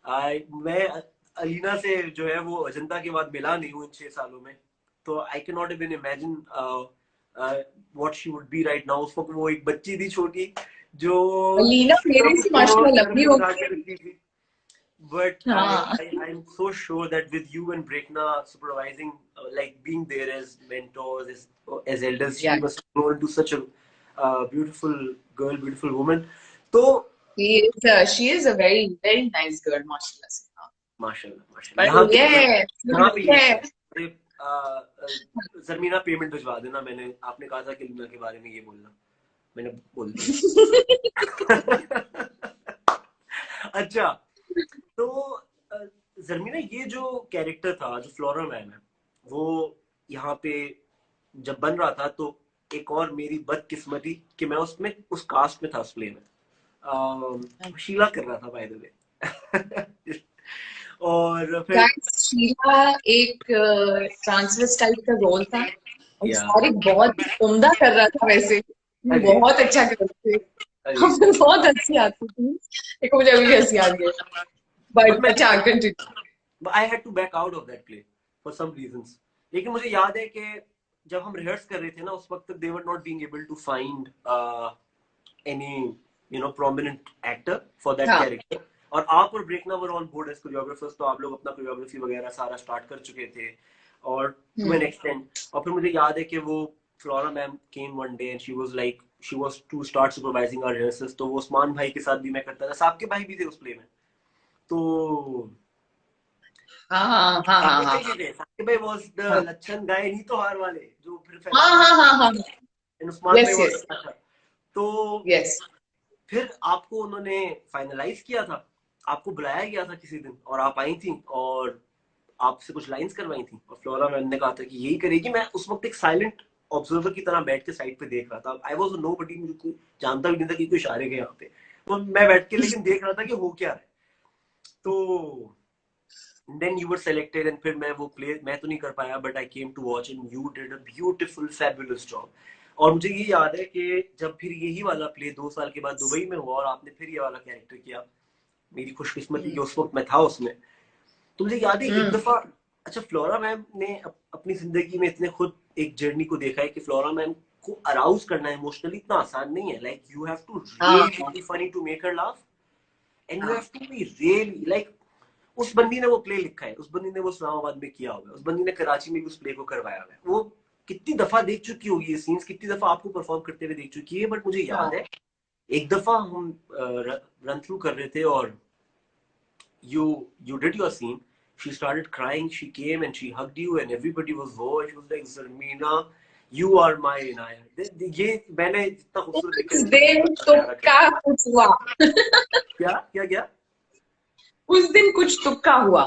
I मैं अलीना से जो है वो अजंता के बाद मिला नहीं हूँ इन 6 सालों में, तो I can not even imagine what she would be right now. उस वक्त वो एक बच्ची थी छोटी, जो लीना मेरे सब से को माशाल्लाह सर लंबी पे हो उठा के गई। रखती थी। But हाँ। I'm so sure that with you and Brekna supervising, like being there as mentors, as elders, या she must grow into such a beautiful girl, beautiful woman. तो she is a very very nice girl माशाल्लाह से। हाँ। माशाल्लाह माशाल्लाह, पर यहाँ पे ये यही है। अरे, जरमीना पेमेंट भिजवा देना, मैंने आपने कहा था कि लीना के बारे में ये बोलना, मैंने बोल दिया। अच्छा, तो अ, जर्मीना, ये जो कैरेक्टर था, जो फ्लोरा मैम है, वो यहाँ पे जब बन रहा था, तो एक और मेरी बदकिस्मती कि मैं उसमें उस कास्ट में था उस प्ले में। शीला कर रहा था बाय द वे। और फिर गाइस, शीला एक ट्रांसवर्स टाइप का रोल था, और या सारिक बहुत उम्दा कर रहा था वैसे, अरे बहुत अच्छा कर रहे थे। अरे, हमें बहुत हंसी आती थी, देखो मुझे अभी भी हंसी आ रही है। बट बट मैं अच्छा, continue. I had to back out of that play for some reasons. लेकिन मुझे याद है कि जब हम रिहर्स कर रहे थे ना, उस वक्त they were not being able to find any prominent actor for that हाँ। character, और आप और Brekhna were on board as choreographers, तो आप लोग अपना कोरियोग्राफी वगैरह सारा स्टार्ट कर चुके थे, और टू एन हम्म। एक्सटेंट। और फिर मुझे याद है कि वो Flora ma'am came one day and she was to start supervising our rehearsals, तो वो उस्मान भाई के साथ भी मैं करता था, साकिब भाई भी थे उस प्ले में। तो हाँ हाँ हाँ हाँ साकिब हाँ भाई भी थे, साकिब भाई वाज द हाँ लच्छन गाय, नहीं तो हार वाले, जो फिर हाँ फैजान भाई, हाँ हाँ हाँ। एंड उस्मान भाई यस वाज यस अच्छा। तो यस। फिर आपको उन्होंने फाइनलाइज किया था, आपको बुलाया गया था किसी दिन, और आप आई थी, और आपसे कुछ लाइंस करवाई थी, और फ्लोरा मैम ने कहा था कि यही करेगी। मैं उस वक्त एक साइलेंट ऑब्जर्वर की तरह बैठ के साइड पे देख रहा था, आई वॉज नो बडी, मुझे कोई जानता भी नहीं था कि कोई इशारे के यहाँ पे, तो मैं बैठ के लेकिन देख रहा था कि हो क्या रहा है। तो then you were selected, and फिर मैं वो प्ले मैं तो नहीं कर पाया, but I came to watch and you did a beautiful fabulous job. और मुझे ये याद है कि जब फिर यही वाला प्ले 2 साल के बाद दुबई में हुआ, और आपने फिर ये वाला कैरेक्टर किया, मेरी खुशकिस्मती कि उस वक्त मैं था उसमें, तो मुझे याद है एक हम्म। दफा, अच्छा, फ्लोरा मैम ने अपनी जिंदगी में इतने खुद एक जर्नी को देखा है कि फ्लोरा मैम को अराउज करना इमोशनली इतना आसान नहीं है। लाइक यू हैव टू हाँ really be funny to make her laugh, and you हाँ। Have to be really like, उस बंदी ने वो प्ले लिखा है, उस बंदी ने वो इस्लामाबाद में किया हुआ है, उस बंदी ने कराची में भी उस प्ले को करवाया हुआ है, वो कितनी दफा देख चुकी होगी ये सीन्स, कितनी दफा आपको परफॉर्म करते हुए देख चुकी है। बट मुझे याद हाँ। है एक दफा हम रन थ्रू कर रहे थे, और you did your scene, she started crying, she came and she hugged you and everybody was, oh, she was like, Zarmeena, you are my Inaya। ये मैंने इतना खूबसूरत देखा उस है, दिन तुक्का कुछ हुआ, क्या क्या क्या। उस दिन कुछ तुक्का हुआ,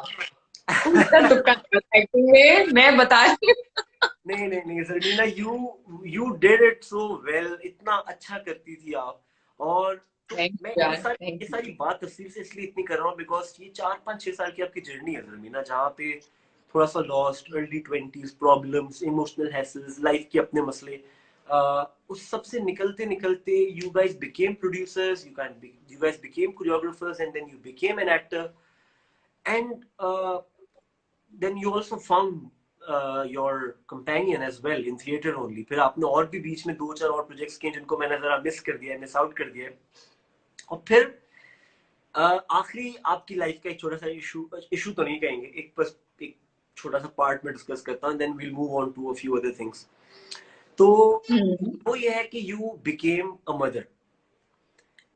उल्टा तुक्का एक्टिंग में, मैं बता रही हूँ। नहीं नहीं नहीं Sharmina, you did it so well, इतना अच्छा करती थी आप। और तो थैंक मैं यू ये यार, सारी थैंक ये यू। सारी बात तफसील से इसलिए इतनी कर रहा हूँ बिकॉज ये 4 5 6 साल की आपकी जर्नी है सरमीना, जहाँ पे थोड़ा सा lost, early 20s, problems, emotional hassles, life के अपने मसले, उस सब से निकलते निकलते you guys became producers, you guys became choreographers, and then you became an actor, and then you also found your companion as well in theater only। फिर आपने और भी बीच में 2 4 और प्रोजेक्ट्स किए जिनको मैंने जरा मिस कर दिया, मिस आउट कर दिया। और फिर आखिरी आपकी लाइफ का एक छोटा सा इशू, इशू तो नहीं कहेंगे, एक बस एक छोटा सा पार्ट में डिस्कस करता हूँ, then we'll move on to a few other things. तो वो ये है कि you became a mother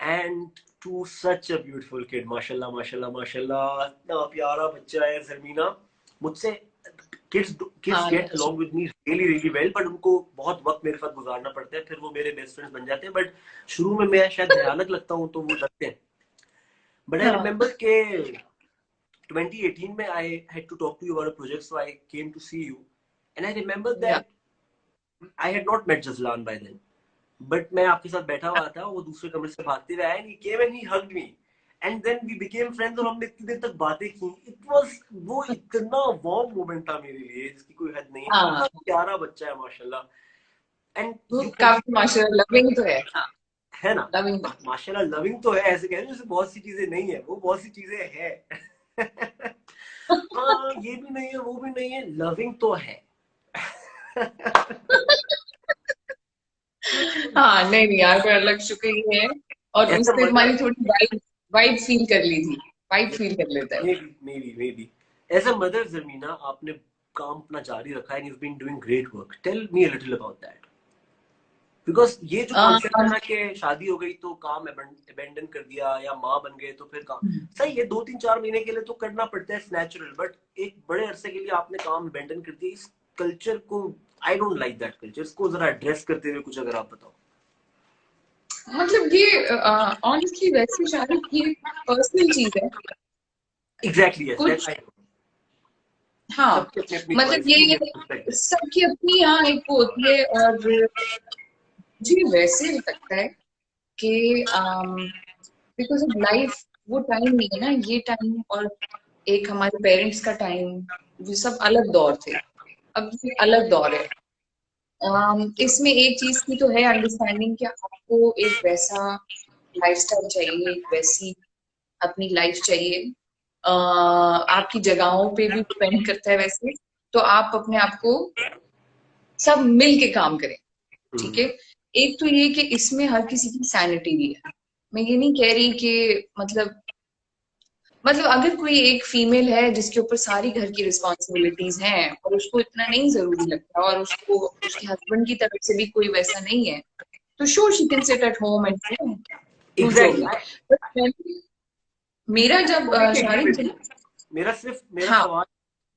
and to such a beautiful kid, माशाल्लाह माशाल्लाह माशाल्लाह, इतना प्यारा बच्चा है जर्मीना। मुझसे किड्स किड्स हाँ get along with me really really well, but उनको बहुत वक्त मेरे साथ गुजारना पड़ता है, फिर वो मेरे बेस्ट फ्रेंड्स बन जाते हैं। बट शुरू में मैं शायद भयानक लगता हूँ तो वो डरते हैं। बट आई हाँ रिमेम्बर के 2018 में I had to talk to you about a project, so I came to see you, and I remember या that I had not met Jazlan by then, but मैं आपके साथ बैठा हुआ था, वो दूसरे कमरे से भागते हुए आया, and he came and he hugged me, and then we became friends, और हमने इतनी देर तक बातें की। वो इतना वार्म मोमेंट था मेरे लिए जिसकी कोई हद नहीं है। हाँ इतना प्यारा बच्चा है माशाल्लाह, एंड वो यू कैन, काफी माशाल्लाह लविंग तो है। हाँ है ना, लविंग। माशाल्लाह लविंग तो है, ऐसे कह रहे हैं जैसे बहुत सी चीजें नहीं है, वो बहुत सी चीजें है। हाँ, ये भी नहीं है, वो भी नहीं है, लविंग तो है। हाँ नहीं नहीं यार, पर अलग शुक्र ये है, और ऐसा उससे मदर, तुम्हारी थोड़ी वाइब वाइब फील कर ली थी, वाइब फील कर लेता है वो। Maybe as a mother Zamina, आपने काम अपना जारी रखा है, and you been doing great work. Tell me a little about that, because ये जो कॉन्सेप्ट है ना कि शादी हो गई तो काम अबेंडन कर दिया, या माँ बन गए तो फिर काम, सही है 2 3 4 महीने के लिए तो करना पड़ता है, नेचुरल, बट एक बड़े अरसे के लिए आपने काम अबेंडन कर दिया, इस कल्चर को, I don't like that culture. इसको जरा एड्रेस करते हुए कुछ अगर आप बताओ। मतलब ये ऑनेस्टली वैसे शादी ये पर्सनल चीज है एग्जैक्टली, यस, दैट कुछ। आई, हाँ सबकी अपनी अपनी मतलब ख्वाहिश, ये रिस्पेक्ट दैट। सबकी अपनी यहाँ एक वो होती है, और मुझे वैसे लगता है कि बिकॉज ऑफ लाइफ वो टाइम नहीं है ना ये टाइम, और एक हमारे पेरेंट्स का टाइम, वो सब अलग दौर थे, अब ये अलग दौर है। इसमें एक चीज की तो है अंडरस्टैंडिंग कि आपको एक वैसा लाइफस्टाइल चाहिए, एक वैसी अपनी लाइफ चाहिए। आपकी जगहों पे भी डिपेंड करता है वैसे, तो आप अपने आप को सब मिल के काम करें, ठीक है। एक तो ये कि इसमें हर किसी की सैनिटी भी है। मैं ये नहीं कह रही कि मतलब अगर कोई एक फीमेल है जिसके ऊपर सारी घर की रिस्पॉन्सिबिलिटीज हैं और उसको इतना नहीं जरूरी लगता, और उसको उसके हस्बैंड की तरफ से भी कोई वैसा नहीं है, तो sure she can sit at home and do जो एग्जैक्टली, भी। बट मेरा जब कंप्लीटली एग्री शादी विद जब, यू। मेरा सिर्फ हाँ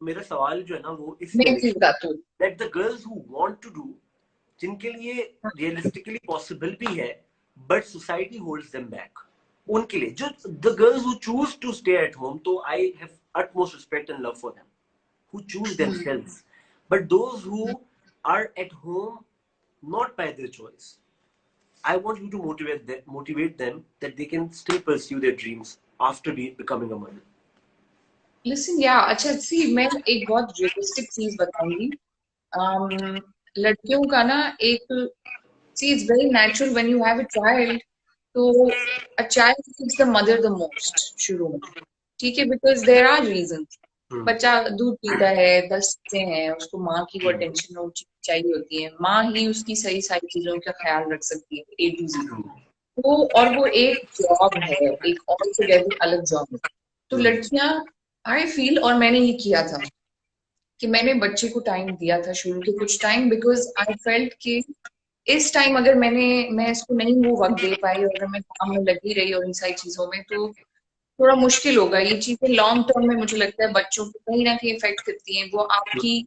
मेरा सवाल जो है ना वो इस मैं डायरेक्शन, चीज बताती हूँ। That the girls who want to do, जिनके लिए रियलिस्टिकली पॉसिबल भी है, but society holds them back, उनके लिए, जो the girls who choose to stay at home, तो I have utmost respect and love for them, who choose themselves, but those who are at home not by their choice, I want you to motivate them that they can still pursue their dreams after becoming a mother. Listen या अच्छा सी, मैं एक बहुत realistic चीज बताऊंगी। लड़कियों का ना एक, see it's very natural when you have a child, तो a child needs the mother the most शुरू में, ठीक है, because there are reasons. Hmm. बच्चा दूध पीता है, 10 चीजें हैं, उसको माँ की वो अटेंशन और चाहिए होती है, माँ ही उसकी सही सारी चीजों का ख्याल रख सकती है A to Z। तो और वो एक जॉब है, एक ऑल टुगेदर अलग जॉब है। तो लड़कियां, आई फील, और मैंने ये किया था कि मैंने बच्चे को टाइम दिया था शुरू के कुछ टाइम, बिकॉज आई फेल्ट कि इस टाइम अगर मैं इसको नहीं वो वक्त दे पाई, और अगर मैं काम में लगी रही और इन सारी चीजों में, तो थोड़ा मुश्किल होगा। ये चीजें लॉन्ग टर्म में मुझे लगता है बच्चों को कहीं ना कहीं इफेक्ट करती हैं। वो आपकी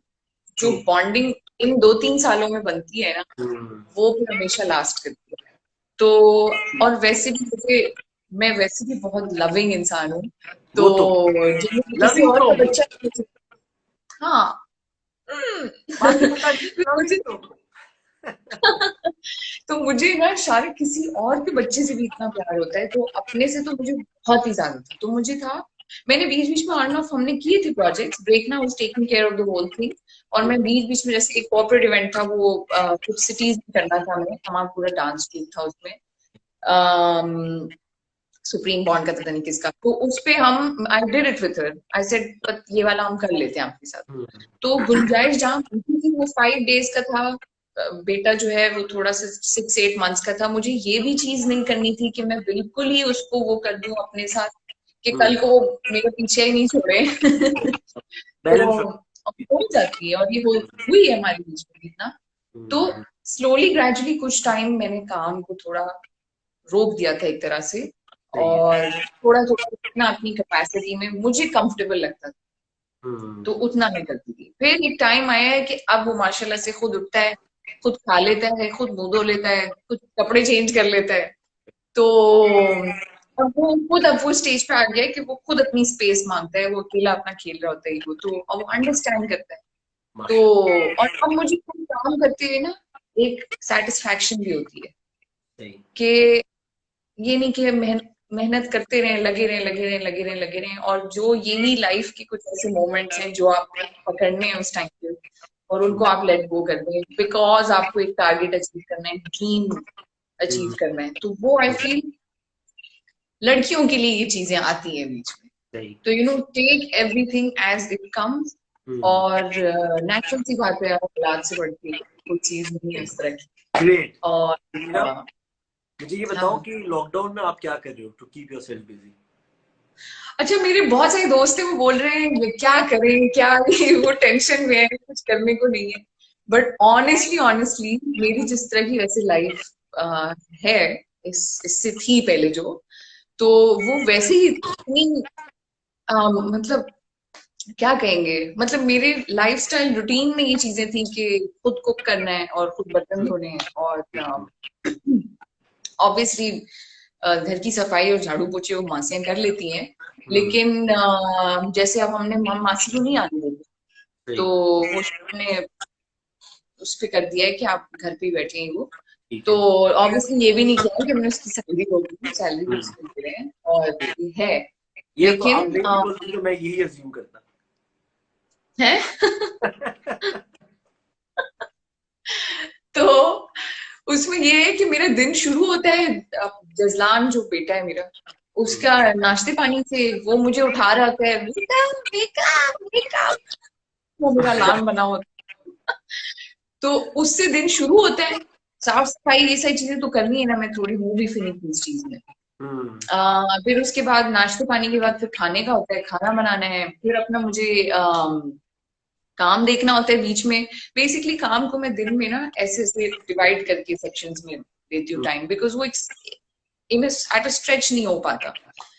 जो True. बॉन्डिंग इन 2 3 सालों में बनती है ना, Hmm. वो फिर हमेशा लास्ट करती है। तो और वैसे भी मुझे, मैं वैसे भी बहुत लविंग इंसान हूँ, तो वो तो जब मुझे किसी लविंग और तो का होगी, बच्चा, हाँ बाकी बता दी मुझे लविंग तो। तो मुझे ना शायद किसी और के बच्चे से भी इतना प्यार होता है, तो अपने से तो मुझे बहुत ही ज्यादा था। तो मुझे था, मैंने बीच बीच में ऑन ऑफ हमने किए थे प्रोजेक्ट्स, ब्रेकना was taking care of the whole thing. और मैं बीच बीच में, जैसे एक कॉर्पोरेट इवेंट था, वो कुछ सिटीज में करना था, हमें हमारा पूरा डांस ट्रूप था उसमें, सुप्रीम बॉन्ड का, पता नहीं किसका, तो उस पे हम, I did it with her, I said ये वाला हम कर लेते हैं आपके साथ। Hmm. तो गुंजाइश जहाँ होती थी वो 5 डेज का था। बेटा जो है वो थोड़ा सा 6 8 मंथ्स का था। मुझे ये भी चीज नहीं करनी थी कि मैं बिल्कुल ही उसको वो कर दूं अपने साथ, कि Hmm. कल को वो मेरे पीछे ही नहीं छोड़े। तो बैलेंस हो जाती है, और ये हुई है हमारे बीच में इतना। तो स्लोली ग्रेजुअली कुछ टाइम मैंने काम को थोड़ा रोक दिया था एक तरह से, सही है। और थोड़ा थोड़ा इतना अपनी कैपेसिटी में मुझे कंफर्टेबल लगता था तो उतना मैं करती थी। फिर एक टाइम आया है कि अब वो माशाल्लाह से खुद उठता है, खुद खा लेता है, खुद मुंह धो लेता है, खुद कपड़े चेंज कर लेता है। तो अब वो स्टेज पे आ गया है कि वो खुद अपनी स्पेस मांगता है, वो अकेला अपना खेल रहा होता है वो, तो अब वो अंडरस्टैंड करता है। तो माशाल्लाह। और अब मुझे कोई काम करते हुए ना एक सेटिस्फैक्शन भी होती है सही। कि ये नहीं कि मेहनत करते रहें, लगे रहें, लगे रहें, लगे रहें, लगे रहें, और जो यही लाइफ के कुछ ऐसे मोमेंट्स हैं जो आप पकड़ने हैं उस टाइम पे, और उनको आप लेट गो कर दें बिकॉज आपको एक टारगेट अचीव करना है, ड्रीम अचीव करना है। तो वो आई फील लड़कियों के लिए ये चीजें आती हैं बीच में। सही। तो take everything as it comes, और नेचुरल सी बात है, औलाद से बढ़ के कोई चीज नहीं है इस तरह की। ग्रेट। और मुझे ये बताओ हाँ, कि लॉकडाउन में आप क्या कर रहे हो टू कीप योरसेल्फ बिजी? अच्छा, मेरे बहुत सारे दोस्त हैं, वो बोल रहे हैं क्या करें क्या नहीं, वो टेंशन में है, कुछ करने को नहीं है। बट ऑनेस्टली ऑनेस्टली मेरी जिस तरह की वैसे लाइफ है, इससे थी पहले जो, तो वो वैसे ही इतनी मतलब क्या कहेंगे, मतलब मेरे लाइफस्टाइल रूटीन में ये चीजें थी कि खुद कुक करना है और खुद बर्तन धोने हैं, और ऑब्वियसली घर की सफाई और झाड़ू पोछे वो मासियां कर लेती हैं। लेकिन जैसे अब हमने मासी को नहीं आने देते, सही। तो वो ने उस पे कर दिया है कि आप घर पे ही बैठे हैं वो। ठीक तो है। ऑब्वियसली ये भी नहीं किया कि हमने उसकी सैलरी होगी, सैलरी भी उसको दे रहे हैं और ये है। ये तो आप लेकिन नहीं भी बोलते तो मैं यही अज्यूम करता। है तो उसमें ये है कि मेरा दिन शुरू होता है, जजलान जो बेटा है मेरा, उसका नाश्ते पानी से वो मुझे उठा रहा होता है, वेकअप वेकअप वेकअप, वो मेरा अलार्म बना होता है। तो उससे दिन शुरू होता है। साफ सफाई ये सारी चीजें तो करनी है ना, मैं थोड़ी हूँ भी फिनिश इस चीज में। फिर उसके बाद नाश्ते पानी के बाद फिर खाने का होता है, खाना बनाना है, फिर अपना मुझे काम देखना होता है बीच में। बेसिकली काम को मैं दिन में ना ऐसे ऐसे डिवाइड करके सेक्शंस में देती हूँ टाइम, बिकॉज वो इन एट अ स्ट्रेच नहीं हो पाता।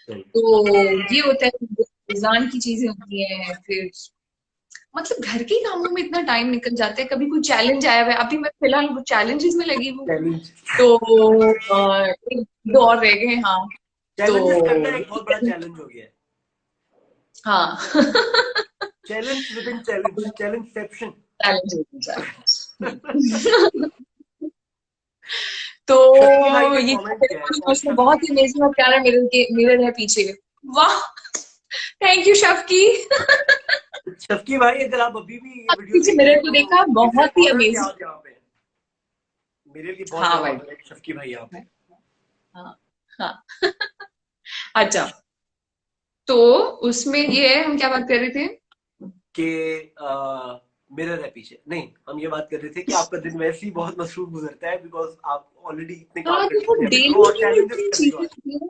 तो ये होता है, इंतजाम की चीजें होती हैं, फिर मतलब घर के कामों में इतना टाइम निकल जाता है। कभी कोई चैलेंज आया हुआ है, अभी मैं फिलहाल वो चैलेंजेस में लगी हूँ। चैलेंज। तो एक दो और रह गए, हाँ। तो चैलेंजेस करना एक बहुत बड़ा चैलेंज हो गया है। हाँ चैलेंज विद इन चैलेंज, चैलेंजसेप्शन। चैलेंज तो शक्ति भाई ने ये कमेंट किया है, और उसमें बहुत ही अमेजिंग और प्यारा मिरर है पीछे। वाह, थैंक यू शफकी। शक्ति भाई अगर आप अभी भी ये वीडियो पीछे देख रहे मिरर हैं को तो देखा, इट्स एन बहुत ही ऑनर कि अमेजिंग। आप यहाँ पे हैं। मेरे लिए बहुत हाँ बड़ा भाई, ऑनर है कि शक्ति भाई यहाँ पे। हाँ हाँ। अच्छा, तो उसमें ये है, हम क्या बात कर रहे थे? कि मिरर है पीछे, नहीं हम ये बात कर रहे थे कि आपका दिन वैसे ही बहुत मसरूफ गुजरता है बिकॉज आप ऑलरेडी इतने काम हाँ, कर तो वो चुके हैं अभी तो, डेली और की चैलेंजेस इतनी करने के चीजें बाद। होती हैं।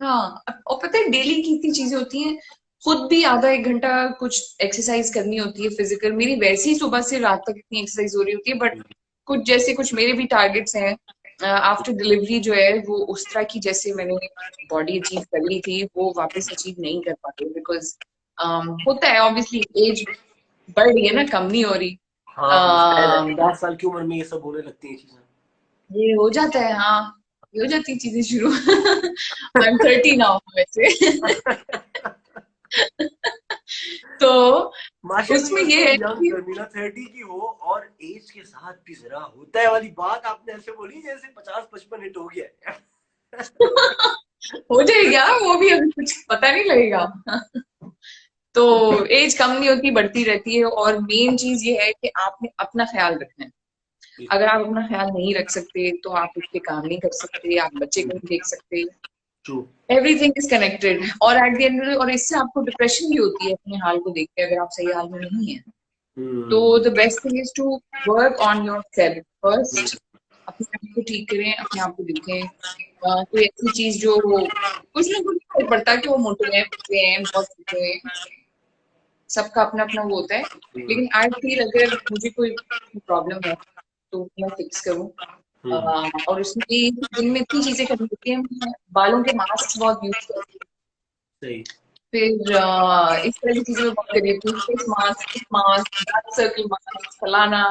हाँ, और पता है डेली की इतनी चीजें होती हैं। खुद भी आधा एक घंटा कुछ एक्सरसाइज करनी होती है फिजिकल, मेरी वैसे ही सुबह से रात तक इतनी एक्सरसाइज हो रही होती है। बट कुछ मेरे भी टारगेट्स हैं आफ्टर डिलीवरी जो है, वो उस तरह की जैसे मैंने बॉडी अचीव कर ली थी वो वापस अचीव नहीं कर पाते, बिकॉज होता है ऑब्वियसली, एज बढ़ रही है ना, कम नहीं हो रही। हाँ शायद है, um, 50 साल की उम्र में ये सब होने लगती हैं चीजें। ये हो जाता है, हाँ, ये हो जाती है चीजें शुरू। आई एम 30 नाउ वैसे। तो माशाल्लाह उसमें यू आर ये सो है यंग कि गर्मीना, 30 की हो और एज के साथ भी जरा होता है वाली बात आपने ऐसे बोली जैसे 50-55 हिट हो गया है। हो जाएगा वो भी, अभी कुछ पता नहीं लगेगा। तो एज कम नहीं होती, बढ़ती रहती है, और मेन चीज ये है कि आपने अपना ख्याल रखना है। अगर आप अपना ख्याल नहीं रख सकते तो आप उठ के काम नहीं कर सकते, आप बच्चे को नहीं देख सकते। ट्रू। एवरीथिंग इज कनेक्टेड, और एट द एंड, और इससे आपको डिप्रेशन भी होती है अपने हाल को देख के, अगर आप सही हाल में नहीं है। तो the best thing is to work on yourself first. अपने आप को ठीक करें, अपने आप को देखें। कोई ऐसी चीज जो कुछ ना कुछ फर्क पड़ता है कि वो मोटे हैं, पतले हैं, बहुत छोटे हैं, सबका अपना अपना वो होता है, लेकिन आई फील अगर मुझे कोई प्रॉब्लम है तो मैं फिक्स करूँ। और उसमें दिन में इतनी चीजें करनी होती है, मैं बालों के मास्क बहुत यूज करती हूँ, सही। फिर इस तरह की चीजें मैं बहुत कर रही हूँ, face mask, mask, dark circle mask, फलाना।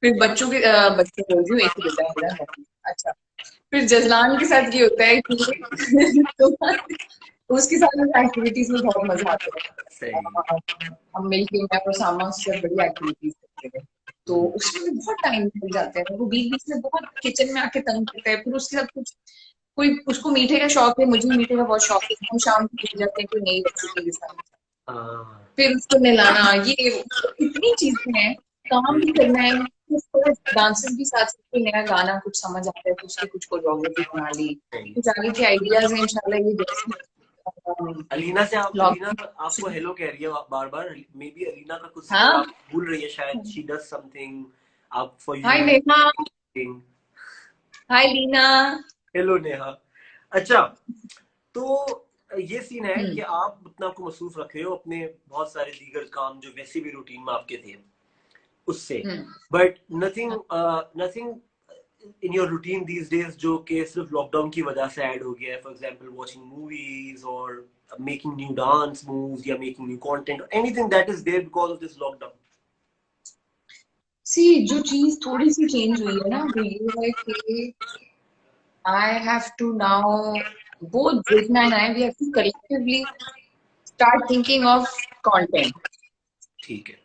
फिर बच्चों के बच्चे बोल रही हूँ, एक ही बेटा है मेरा। अच्छा, फिर जजलान के साथ ये होता है कि तो उसके साथ मुझे एक्टिविटीज में बहुत मजा आता है। सही। हम मिलके मैं और सामा उससे बड़ी एक्टिविटीज करते हैं, तो उसमें भी बहुत टाइम निकल जाता है। वो बीच बीच में बहुत किचन में आके तंग करता है, फिर उसके साथ कुछ कोई उसको मीठे का शौक है, मुझे मीठे का बहुत शौक है, हम शाम को मिल जाते हैं कोई नई रेसिपी के साथ, हाँ। फिर उसको नहलाना, ये इतनी चीजें हैं, काम भी करना है, डांसेस भी साथ साथ, कोई नया गाना कुछ समझ आता है तो उसकी कुछ कोरियोग्राफी बना ली, सही। कुछ आगे के आइडियाज हैं इंशाल्लाह, ये जैसे अलीना लॉकडाउन। आपको हेलो कह रही है बार बार। मे बी अलीना का कुछ जिक्र हाँ, आप भूल रही है शायद। शी डज समथिंग आप for hi you. Neha, hi Leena. Hello Neha. अच्छा, तो ये सीन है हम्म कि आप अपने आप को मसरूफ रख रहे हो अपने बहुत सारे दीगर काम जो वैसे भी रूटीन में आपके थे उससे, hmm but nothing nothing in your routine these days जो कि सिर्फ लॉकडाउन की वजह से ऐड हो गया है। फॉर एग्जांपल वाचिंग मूवीज और मेकिंग न्यू डांस मूव्स या making new content, anything that is there because of this lockdown. See, जो चीज थोड़ी सी चेंज हुई है ना, वो ये है कि I have to now, both Jitna and I, we have to collectively start thinking of content ठीक है।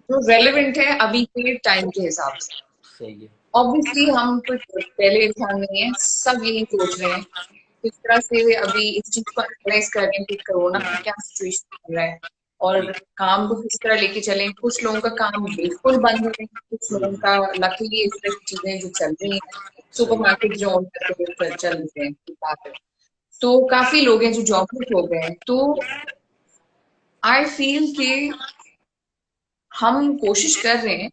जो रेलेवेंट है अभी के टाइम के हिसाब से। सही है। ऑब्वियसली हम कोई पहले इंसान नहीं है, सब यही सोच रहे हैं किस तरह से अभी इस चीज को एनालाइज कर रहे हैं कि कोरोना में क्या सिचुएशन चल रहा है और ठीक। काम को किस तरह लेके चलें। कुछ लोगों का काम बिल्कुल बंद है, कुछ लोगों का लकीली इस तरह की चीजें जो चल रही हैं, सही। सुपरमार्केट जो चल रहे हैं, तो काफी लोग हैं जो जॉबलेस हो गए हैं। तो आई फील कि हम कोशिश कर रहे हैं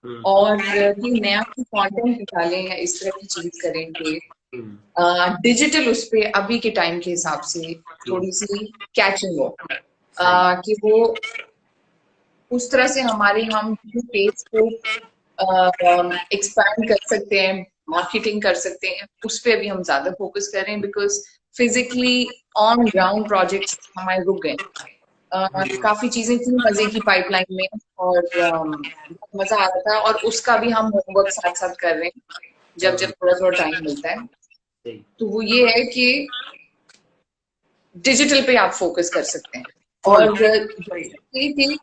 हम्म। और कि नया कंटेंट निकालें या इस तरह की चीज करें कि हम्म। डिजिटल उस पे अभी के टाइम के हिसाब से ट्रू। थोड़ी सी कैचिंग हो, सही। कि वो उस तरह से हमारे हम पेज को एक्सपैंड कर सकते हैं, मार्केटिंग कर सकते हैं, उस पे अभी हम ज्यादा फोकस कर रहे हैं because physically on ground projects हमारे रुक गए। काफी चीजें थी मजे की पाइपलाइन में और बहुत मजा आ रहा था, और उसका भी हम होमवर्क साथ साथ कर रहे हैं जब जब थोड़ा थोड़ा टाइम मिलता है। सही। तो वो ये है कि डिजिटल पे आप फोकस कर सकते हैं। फुल और सही है। ये थी,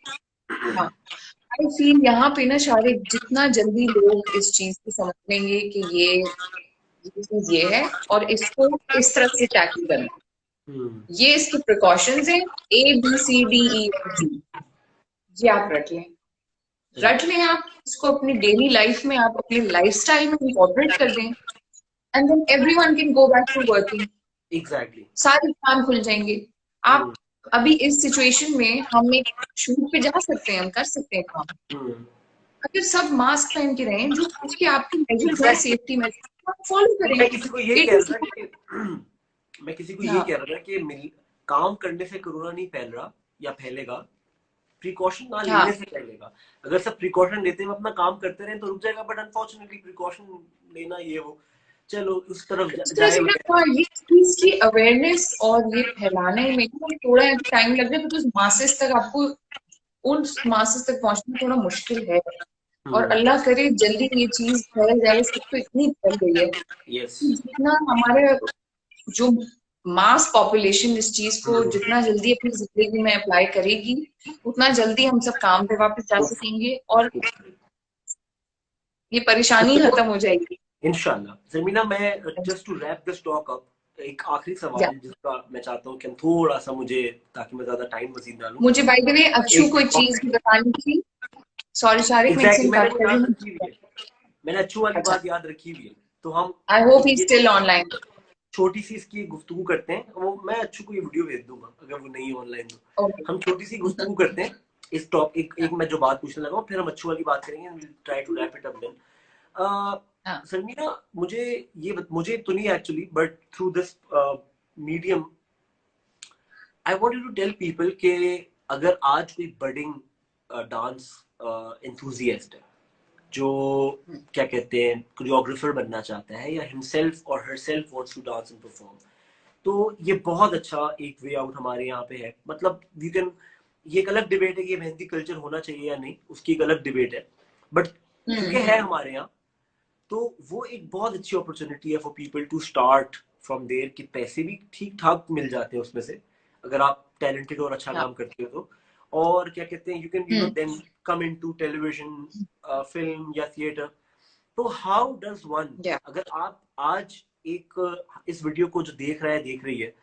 हाँ, आई फील यहाँ पे ना शायद जितना जल्दी लोग इस चीज को समझ लेंगे कि ये चीज ये है और इसको इस तरह से टैकल करना, हम्म। ये इसके प्रिकॉशंस हैं, ABCDEFG, ये आप रट लें, सही। रट लें आप इसको अपनी डेली लाइफ में, आप अपने लाइफस्टाइल में इंकॉर्पोरेट कर दें, and then everyone can go back to working, exactly. सारे काम खुल जाएंगे। आप हम्म। अभी इस सिचुएशन में हम एक शूट पे जा सकते हैं, हम कर सकते हैं काम, हम्म। अगर सब मास्क पहन के रहें, जो उसके आपके मेजर्स है, एग्जैक्टली। सेफ्टी मेजर्स, आप फॉलो करें। मैं किसी को ये इट कह इज, रहा था कि मैं किसी को ये हाँ कह रहा था कि काम करने से कोरोना नहीं फैल रहा या फैलेगा, प्रिकॉशन ना हाँ, लेने से फैलेगा। अगर सब प्रिकॉशन लेते हुए अपना काम करते रहे तो रुक जाएगा, बट अनफॉर्चुनेटली प्रिकॉशन लेना ये वो, चलो उस तरफ उस तरह जाए से ना, बगैर। हाँ, ये चीज की अवेयरनेस और ये फैलाने में ना थोड़ा टाइम लग रहा है बिकॉज मासेस तक आपको, उन मासेस तक पहुंचना थोड़ा मुश्किल है। और हम्म। अल्लाह करे जल्दी ये चीज फैल जाए, सब तो इतनी फैल गई है यस। कि जितना हमारे जो मास पॉपुलेशन इस चीज को जितना जल्दी अपनी जिंदगी में अप्लाई करेगी, उतना जल्दी हम सब काम पे वापस जा सकेंगे और ये परेशानी खत्म हो जाएगी। इंशाल्लाह। जमीना, मैं just to wrap this talk up, एक आखिरी या, सवाल जिसका मैं चाहता हूँ कि हम थोड़ा सा मुझे, ताकि मैं ज्यादा टाइम मजीद ना लूं। मुझे बाय द वे अच्छू कोई चीज भी बतानी थी, सॉरी शारिक मैं एग्जैक्टली, इससे मैंने काट वो कर रही याद हूँ। रखी हुई है। मैंने अच्छू वाली अच्छा, बात याद रखी हुई है। तो हम आई होप ही ये स्टिल ऑनलाइन। छोटी सी इसकी गुफ्तगू करते हैं। वो मैं अच्छू को ये वीडियो भेज दूंगा अगर वो नहीं ऑनलाइन तो। ओके, हम छोटी सी गुफ्तगू करते हैं इस टॉपिक, एक मैं जो बात पूछने लगा फिर हम अच्छू वाली बात करेंगे, will try to wrap it up then. हाँ, सरमीना, मुझे तो नहीं actually, but through this medium I want you to tell people के अगर आज कोई बडिंग डांस एंथुजियास्ट है जो क्या कहते हैं कोरियोग्राफर बनना चाहता है या हिमसेल्फ और herself wants to dance and perform, तो ये बहुत अच्छा एक वे आउट हमारे यहाँ पे है। मतलब यू कैन, ये एक अलग डिबेट है कि मेहंदी कल्चर होना चाहिए या नहीं, उसकी एक अलग डिबेट है, बट क्योंकि है हमारे यहाँ, तो वो एक बहुत अच्छी अपॉर्चुनिटी है for people to start from there, कि पैसे भी ठीक ठाक मिल जाते हैं उसमें से, अगर आप टैलेंटेड और अच्छा काम करते हो तो। और क्या कहते हैं, you can you know then come into television, film या थिएटर। तो हाउ डज वन, अगर आप आज एक इस वीडियो को जो देख रहा है देख रही है,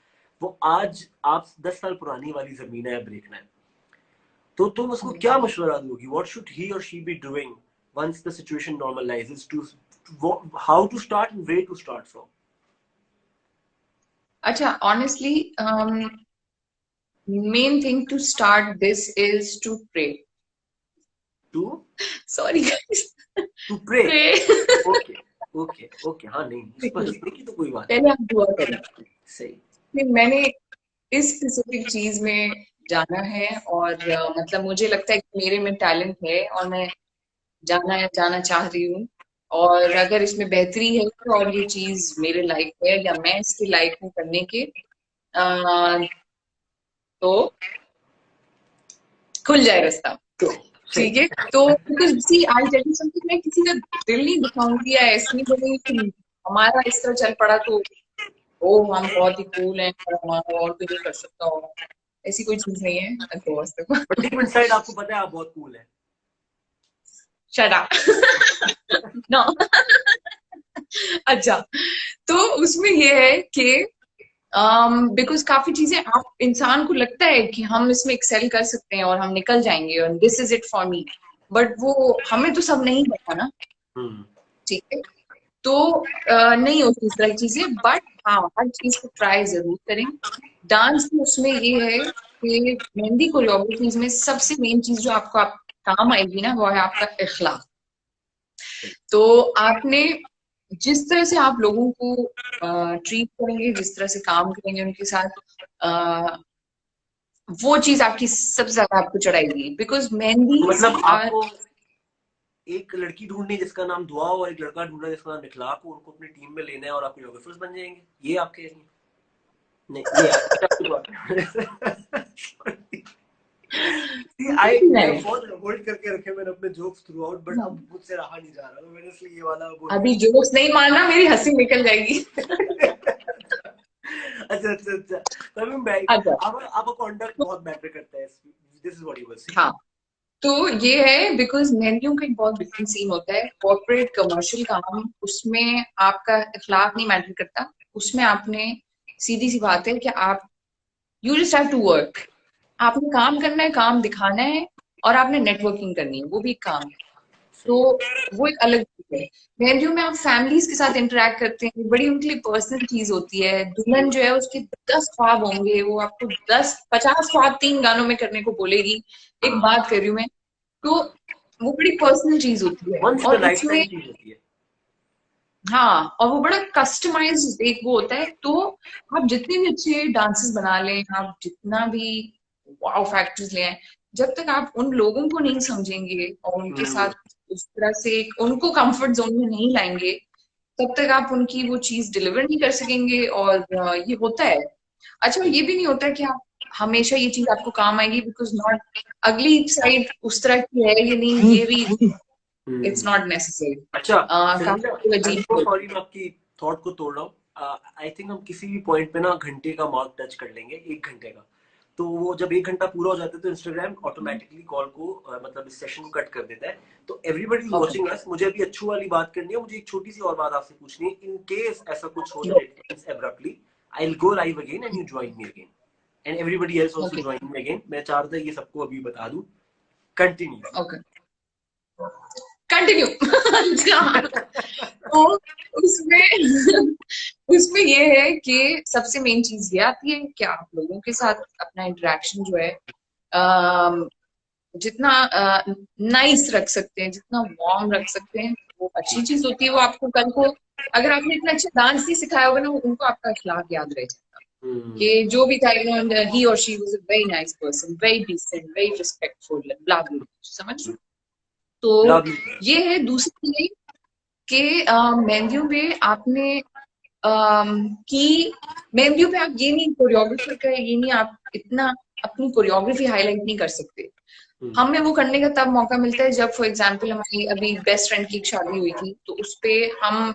वो आज आप 10 साल पुरानी वाली जमीन है देखना है, तो तुम उसको क्या मशवरा दोगी? व्हाट शुड ही और she be doing once the situation normalizes, to how to start and where to start from? अच्छा, honestly, main thing to start this is to pray. To? Sorry guys. To pray. Pray. Okay, okay, okay. हाँ नहीं, इस पर हंसने की तो कोई बात पहले आप दुआ करें। सही। फिर मैंने इस स्पेसिफिक चीज में जाना है और मतलब मुझे लगता है कि मेरे में टैलेंट है और मैं जाना चाह रही हूँ, और अगर इसमें बेहतरी है और ये चीज मेरे लायक है या मैं इसके लायक हूँ करने के, तो खुल जाए रास्ता। तो ठीक है, तो सी आई टेल यू समथिंग, मैं किसी का दिल नहीं दिखाऊंगी या ऐसे नहीं बोलूंगी कि हमारा इस तरह चल पड़ा तो ओ हम बहुत ही कूल हैं और हमारा और कोई नहीं कर सकता होगा, ऐसी कोई चीज नहीं है दोस्त। बट डीप इनसाइड आपको पता है आप बहुत कूल हैं। Shut up. नो। अच्छा, तो उसमें ये है कि बिकॉज काफी चीजें आप इंसान को लगता है कि हम इसमें एक्सेल कर सकते हैं और हम निकल जाएंगे और this is it for me, but वो हमें तो सब नहीं पता ना, ठीक है। तो नहीं होती इस तरह की चीजें, बट हाँ हर चीज को ट्राई जरूर करें। डांस में उसमें ये है कि मेहंदी कोरियोग्राफीज में सबसे मेन चीज जो आपको काम आएगी ना, वो है आपका इखलाक। तो आपने जिस तरह से आप लोगों को ट्रीट करेंगे, जिस तरह से काम करेंगे उनके साथ, वो चीज आपकी सबसे ज्यादा आपको चढ़ाएगी, बिकॉज मेहंदी मतलब आपको एक लड़की ढूंढनी जिसका नाम दुआ हो और एक लड़का ढूंढना जिसका नाम इखलाक हो, उनको अपनी टीम में लेना है और आप कोरियोग्राफर्स बन जाएंगे, ये आप कह रही हैं? नहीं, ये बहुत अवॉइड करके रखे मैंने अपने जोक्स थ्रू आउट, बट अब मुझसे रहा नहीं जा रहा, तो मैंने इसलिए ये वाला अभी जोक्स नहीं मारना, मेरी हंसी निकल जाएगी। अच्छा आपका कॉन्डक्ट बहुत मैटर करता है, this is what you were saying. हाँ, तो ये है बिकॉज मेहंदियों का एक बहुत डिफरेंट सीन होता है, कॉर्पोरेट कमर्शियल काम, उसमें आपका इखलाक नहीं मैटर करता, उसमें आपने सीधी सी बात है कि आप you just have to work, आपने काम करना है, काम दिखाना है और आपने नेटवर्किंग करनी है, वो भी काम है। तो वो एक अलग चीज है। मेहंदियों में आप फैमिलीज के साथ इंटरेक्ट करते हैं, बड़ी उनके लिए पर्सनल चीज होती है। दुल्हन जो है उसके 10 ख्वाब होंगे, वो आपको 50 ख्वाब 3 गानों में करने को बोलेगी, एक बात कर रही हूँ मैं, तो वो बड़ी पर्सनल चीज होती है और उसमें हाँ, और वो बड़ा कस्टमाइज्ड एक वो होता है। तो आप जितने भी अच्छे डांसेस बना लें, आप जितना भी वाओ फैक्टर्स ले आए, जब तक आप उन लोगों को नहीं समझेंगे और उनके साथ उस तरह से उनको कंफर्ट जोन में नहीं लाएंगे, तब तक आप उनकी वो चीज डिलीवर नहीं कर सकेंगे। और ये होता है। अच्छा, ये भी नहीं होता कि आप हमेशा ये चीज आपको काम आएगी, बिकॉज नॉट अगली साइड उस तरह की है ये नहीं, ये भी इट्स नॉट नेसेसरी। अच्छा, सॉरी मैं आपकी थॉट को तोड़ रहा हूँ। आई थिंक हम किसी भी पॉइंट पे ना घंटे का मार्क टच कर लेंगे, 1 घंटे का। तो वो जब 1 घंटा पूरा हो जाता है तो इंस्टाग्राम ऑटोमेटिकली कॉल को मतलब इस सेशन को कट कर देता है। तो एवरीबडी वाचिंग अस, मुझे अभी अच्छू वाली बात करनी है, मुझे एक छोटी सी और बात आपसे पूछनी है। इन केस ऐसा कुछ हो जाए abruptly, I will go live again and you join me again and everybody else also join me again. मैं चाह रहा था ये सबको अभी बता दूं। कंटिन्यू। Okay, continue. तो उसमें ये है कि सबसे मेन चीज ये आती है कि आप लोगों के साथ अपना इंटरेक्शन जो है जितना नाइस रख सकते हैं, जितना वार्म रख सकते हैं, वो अच्छी चीज होती है। वो आपको कल को अगर आपने इतना अच्छा डांस नहीं सिखाया होगा ना, उनको आपका अखलाक याद रह जाएगा। कि जो भी था, he or she was a very nice person, very decent, very respectful, blah blah, समझ लो। तो ये है दूसरी चीज कि मेन्यू में आपने कि मेन्यू पे आप ये नहीं, कोरियोग्राफर का ये नहीं, आप इतना अपनी कोरियोग्राफी हाईलाइट नहीं कर सकते। हमें वो करने का तब मौका मिलता है जब फॉर एग्जांपल हमारी अभी बेस्ट फ्रेंड की एक शादी हुई थी, तो उसपे हम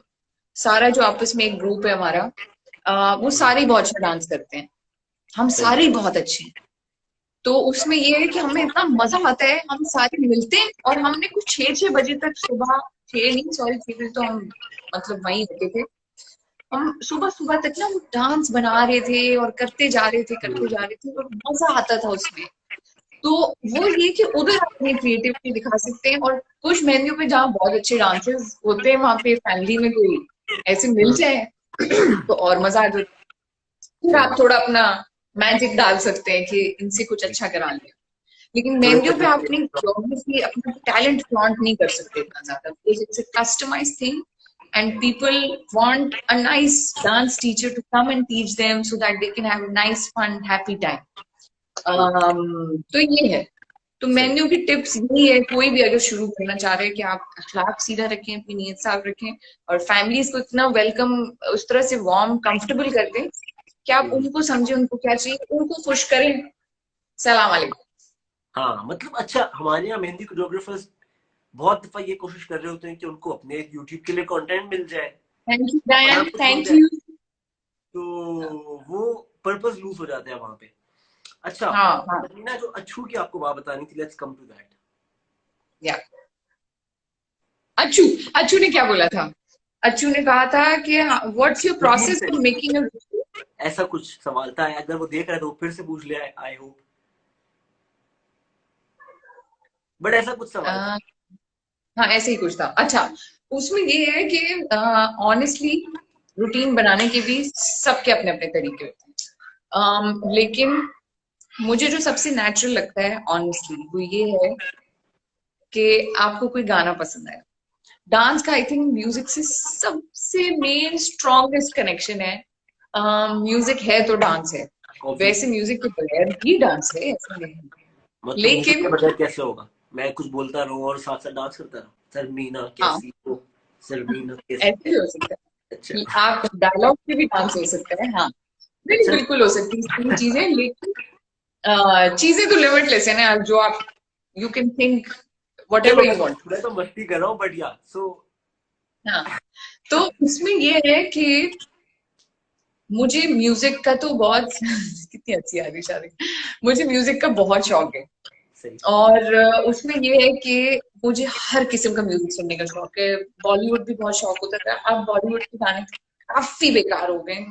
सारा जो आपस में एक ग्रुप है हमारा, वो सारे बहुत अच्छा डांस करते हैं, हम सारे बहुत अच्छे हैं। तो उसमें ये है कि हमें इतना मजा आता है, हम सारे मिलते हैं और हमने कुछ 6-6 बजे तक, सुबह 6 नहीं सॉरी 6 बजे तो हम मतलब वहीं होते थे, हम सुबह सुबह तक ना वो डांस बना रहे थे और करते जा रहे थे और मजा आता था उसमें। तो वो ये कि उधर आप अपनी क्रिएटिविटी दिखा सकते हैं, और कुछ मेन्यू पे जहाँ बहुत अच्छे डांसेस होते हैं वहां पे फैमिली में कोई ऐसे मिल जाए तो और मजा आ जाता है। फिर आप थोड़ा अपना मैजिक डाल सकते हैं कि इनसे कुछ अच्छा करा लें। लेकिन मेन्यू पे आप अपनी ज्योग्राफी, अपना टैलेंट फ्लॉन्ट नहीं कर सकते इतना ज्यादा, because it's a customised thing and people want a nice dance teacher to come and teach them so that they can have a nice fun happy time. तो ये है, तो मेन्यू की टिप्स यही है, कोई भी अगर शुरू करना चाह रहे हैं कि आप अखलाक सीधा रखें, अपनी नीयत साफ रखें और फैमिलीज को इतना वेलकम, उस तरह से वार्म कंफर्टेबल कर दें कि आप उनको समझे, उनको क्या चाहिए, उनको खुश करें। सलाम अलैकुम। हाँ मतलब अच्छा, हमारे यहाँ मेहंदी कोरियोग्राफर्स बहुत दफा ये कोशिश कर रहे होते हैं कि उनको अपने यूट्यूब के लिए कंटेंट मिल जाए, थैंक यू अपना डैन, कुछ हो थैंक जाए, यू। तो वो पर्पस लूज हो जाता है वहां पे। अच्छा, हाँ हाँ ना जो अच्छू की आपको बात बतानी थी, लेट्स कम टू दैट। या अच्छू, अच्छू ने क्या बोला था? अच्छू ने कहा था कि व्हाट्स योर रूटीन प्रोसेस से ऑफ मेकिंग अ। ऐसा कुछ सवाल था, अगर वो देख रहा है तो वो फिर से पूछ लिया, आई होप, बट ऐसा कुछ सवाल था। हाँ ऐसे ही कुछ था। अच्छा, उसमें ये है कि ऑनेस्टली रूटीन बनाने के भी सबके अपने अपने तरीके होते हैं, लेकिन मुझे जो सबसे नेचुरल लगता है ऑनेस्टली वो ये है कि आपको कोई गाना पसंद आए। डांस का आई थिंक म्यूजिक से सबसे मेन स्ट्रॉन्गेस्ट कनेक्शन है। म्यूजिक है तो डांस है, वैसे ऑब्वियसली, म्यूजिक के बगैर भी डांस है, ऐसा नहीं है। मतलब म्यूजिक के लेकिन बगैर कैसे होगा? मैं कुछ बोलता रहूं और साथ साथ डांस करता रहूं, सरमीना हाँ, कैसी हो, सरमीना ऐसे कैसी भी हो सकता है। अच्छा है, आप डायलॉग पे भी डांस हो सकता है, हाँ। नहीं अच्छा। बिल्कुल हो सकती है सारी चीजें, लेकिन चीजें तो लिमिटलेस है ना, जो आप यू कैन थिंक वट चलो एवर यू वॉन्ट। मैं तो मस्ती कर रहा हूँ, बट या सो हाँ, तो उसमें ये है कि मुझे म्यूजिक का तो बहुत कितनी अच्छी आ रही शादी, मुझे म्यूजिक का बहुत शौक है। सही। और उसमें ये है कि मुझे हर किस्म का म्यूजिक सुनने का शौक है। बॉलीवुड भी बहुत शौक होता था, अब बॉलीवुड के गाने काफी बेकार हो गए,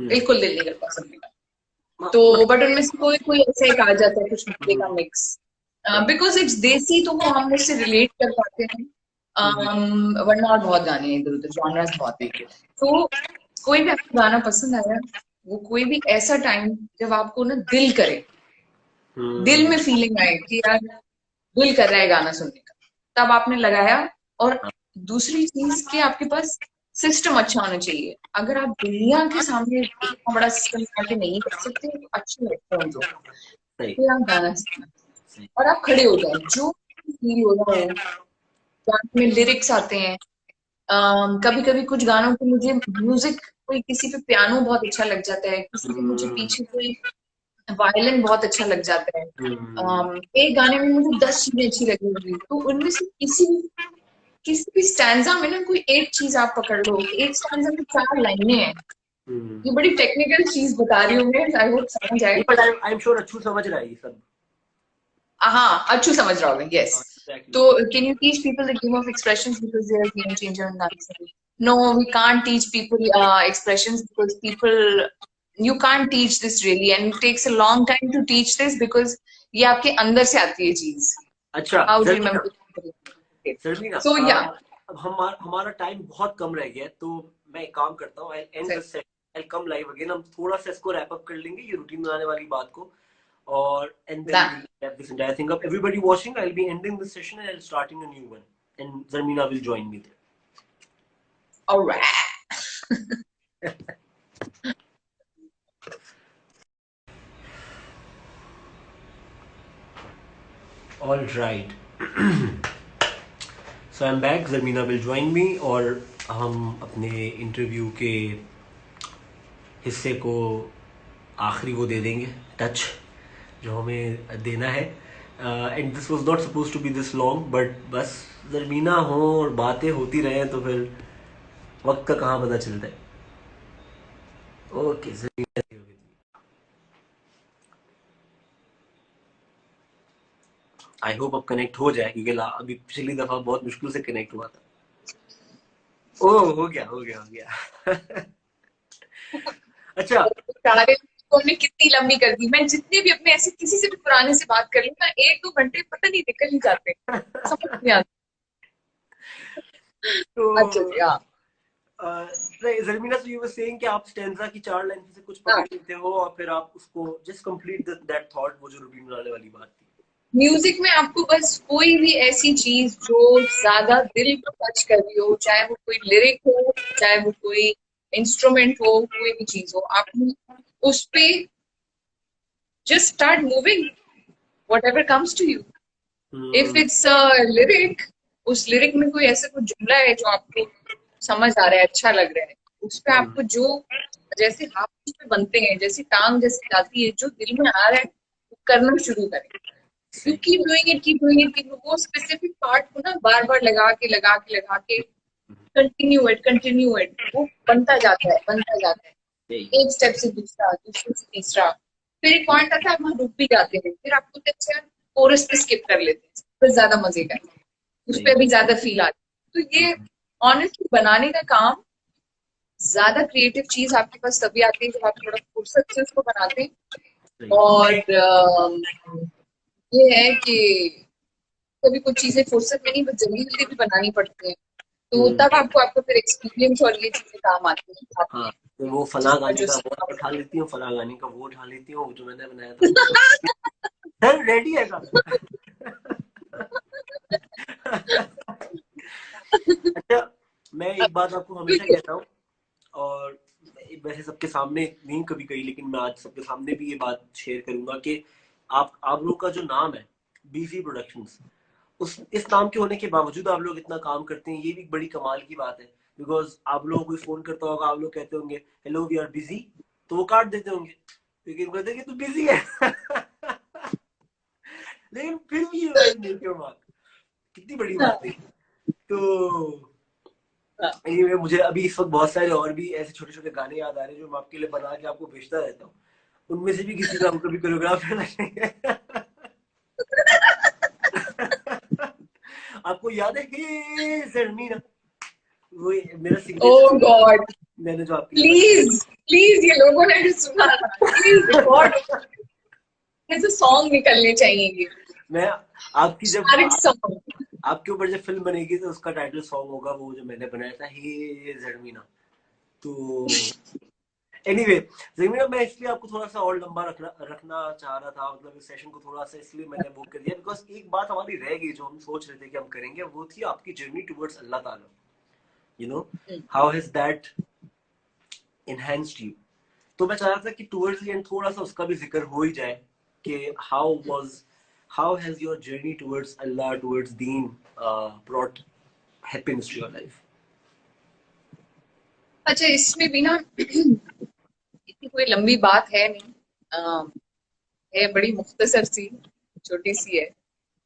बिल्कुल दिल नहीं करता सुनने का। तो बट उनमें से कोई कोई ऐसा एक आ जाता है कुछ मजे का मिक्स, बिकॉज इट्स देसी, तो वो हम उससे रिलेट कर पाते हैं। वरना और बहुत गाने हैं इधर उधर, जॉनर्स बहुत है। तो कोई भी आपको गाना पसंद आया, वो कोई भी ऐसा टाइम जब आपको ना दिल करे, दिल में फीलिंग आए कि यार दिल कर रहा है गाना सुनने का, तब आपने लगाया। और दूसरी चीज कि आपके पास सिस्टम अच्छा होना चाहिए। अगर आप दुनिया के सामने इतना बड़ा सिस्टम लगा के नहीं कर सकते तो अच्छे हेडफोन्स हो, सही फिर आप गाना सुनना सही। और आप खड़े हो जाए, जो फील हो रहा हो। गाने में लिरिक्स आते हैं, कभी कभी कुछ गानों को मुझे म्यूजिक, कोई किसी पे पियानो बहुत अच्छा लग जाता है, किसी पे मुझे पीछे कोई वायलिन बहुत अच्छा लग जाता है। एक गाने में मुझे 10 चीजें अच्छी लगी होंगी, तो उनमें से किसी भी स्टैंजा में ना कोई एक चीज आप पकड़ लो, एक स्टैंजा में 4 लाइनें हैं। ये बड़ी टेक्निकल चीज बता रही हूँ मैं, आई होप समझ आए। बट आई एम श्योर अच्छू समझ रहा है ये सब। हाँ अच्छू समझ रहा होगा, यस। एग्जैक्टली। तो can you teach people the game of expressions because they are game changer in dancing? No, we can't teach people expressions because people, you can't teach this really and it takes a long time to teach this because ये आपके अंदर से आती है चीज। अच्छा How do you जर्मीना, remember? जर्मीना, So yeah, अब हमारा टाइम बहुत कम रह गया है, तो मैं एक काम करता हूँ, I end the session, I come live again, हम थोड़ा सा इसको रैप अप कर लेंगे ये रूटीन बनाने वाली बात को, और and then done. We wrap this entire thing up. Everybody watching, I will be ending this session and starting a new one, and Germina will join me All right. There. All right. So I'm back. Zarmeena will join me और हम अपने interview के हिस्से को आखिरी वो दे देंगे touch जो हमें देना है. And this was not suppose to be this long but बस जरमीना हो और बातें होती रहे तो फिर वक्त का कहाँ पता चलता है. ओके जरमीना, आई होप अब कनेक्ट हो जाए क्योंकि अभी पिछली दफा बहुत मुश्किल से कनेक्ट हुआ था. ओ हो गया हो गया हो गया. अच्छा. सारे को हमने कितनी लंबी कर दी. मैं जितने भी अपने ऐसे किसी से भी पुराने से बात कर लूं ना, 1-2 घंटे पता नहीं निकल ही जाते, समझ नहीं आता. तो अच्छा जी, हाँ. जरमीना, so you were saying कि आप स्टेंजा की 4 लाइन से कुछ हाँ, पकड़ लेते हो और फिर आप उसको जस्ट कंप्लीट दैट थॉट, वो जो रूटीन बनाने वाली बात थी. म्यूजिक में आपको बस कोई भी ऐसी चीज जो ज्यादा दिल को टच कर रही हो, चाहे वो कोई लिरिक हो, चाहे वो कोई इंस्ट्रूमेंट हो, कोई भी चीज हो, आप उस पे just start moving, whatever comes to you. If hmm. it's a lyric, उस लिरिक में कोई ऐसा कुछ जुमला है जो आपको समझ आ रहा है, अच्छा लग रहा है, उस पे आपको जो जैसे हाथ उस पे बनते हैं, जैसी टांग जैसी जाती है, जो दिल में आ रहा है वो करना शुरू करें. यू सही. Keep doing it, keep doing it, वो स्पेसिफिक पार्ट को ना बार बार लगा के कंटिन्यू इट, वो बनता जाता है, बनता जाता है. सही. एक स्टेप से दूसरा, दूसरे से तीसरा, फिर एक पॉइंट आता है आप वहां रुक भी जाते हैं, फिर आपको अच्छा कोरस पे स्किप कर लेते हैं, फिर ज्यादा मजे का, उस सही. पर भी ज्यादा फील आती है. तो ये ऑनेस्टली बनाने का काम, ज्यादा क्रिएटिव चीज आपके पास तभी आती है जब आप थोड़ा फुर्सत से उसको बनाते हैं. सही. और ये है कि कभी कुछ चीजें फुर्सत में नहीं, बस जल्दी जल्दी भी बनानी पड़ती हैं, तो हम्म. तब आपको फिर एक्सपीरियंस और ये चीजें काम आती हैं, हाँ, तो वो फला जिसका गाने जो का वो सीखा उठा लेती हूँ, फला गाने का वो उठा लेती हूँ जो मैंने बनाया था वो. सर रेडी है गाना. अच्छा, मैं एक बात आपको हमेशा कहता हूँ और वैसे सबके सामने नहीं कभी कही, लेकिन मैं आज सबके सामने भी ये बात शेयर करूंगा कि आप लोग का जो नाम है बीसी प्रोडक्शंस, उस इस नाम के होने के बावजूद आप लोग इतना काम करते हैं, ये भी बड़ी कमाल की बात है. बिकॉज आप लोगों को कोई फोन करता होगा, आप लोग कहते होंगे हेलो वी आर बिजी, तो वो काट देते होंगे लेकिन कहते हैं कि तू बिजी है. लेकिन फिर भी you guys make your mark. कितनी बड़ी बात है. तो anyway, मुझे अभी इस वक्त बहुत सारे और भी ऐसे छोटे छोटे गाने याद आ रहे हैं जो मैं आपके लिए बना के आपको भेजता रहता हूँ. उनमें से भी किसी का हम कभी कोरियोग्राफ करना चाहिए. आपको याद है हे जरमीना, वो मेरा ओह सिग्नेचर गॉड, मैंने जो आपके लिए प्लीज प्लीज, ये लोगों ने भी सुना, प्लीज रिकॉर्ड, ऐसे सॉन्ग निकलने चाहिए ये, मैं आपकी जब स्टारिक सॉन्ग. आपके ऊपर जब फिल्म बनेगी तो उसका टाइटल सॉन्ग होगा वो जो मैंने बनाया था, हे जरमीना. तो एनीवे जमीना, मैं इसलिए आपको थोड़ा सा और लंबा रखना चाह रहा था, मतलब इस सेशन को थोड़ा सा इसलिए मैंने बुक कर दिया बिकॉज एक बात हमारी रह गई जो हम सोच रहे थे कि हम करेंगे, वो थी आपकी जर्नी टुवर्ड्स अल्लाह ताला. You know, how has that enhanced you. तो मैं चाह रहा था कि टुवर्ड्स द एंड थोड़ा सा उसका भी जिक्र हो ही जाए कि how has your journey towards Allah, towards दीन brought happiness to your life. अच्छा, इसमें भी ना इतनी कोई लंबी बात है नहीं, है बड़ी मुख्तसर सी, छोटी सी है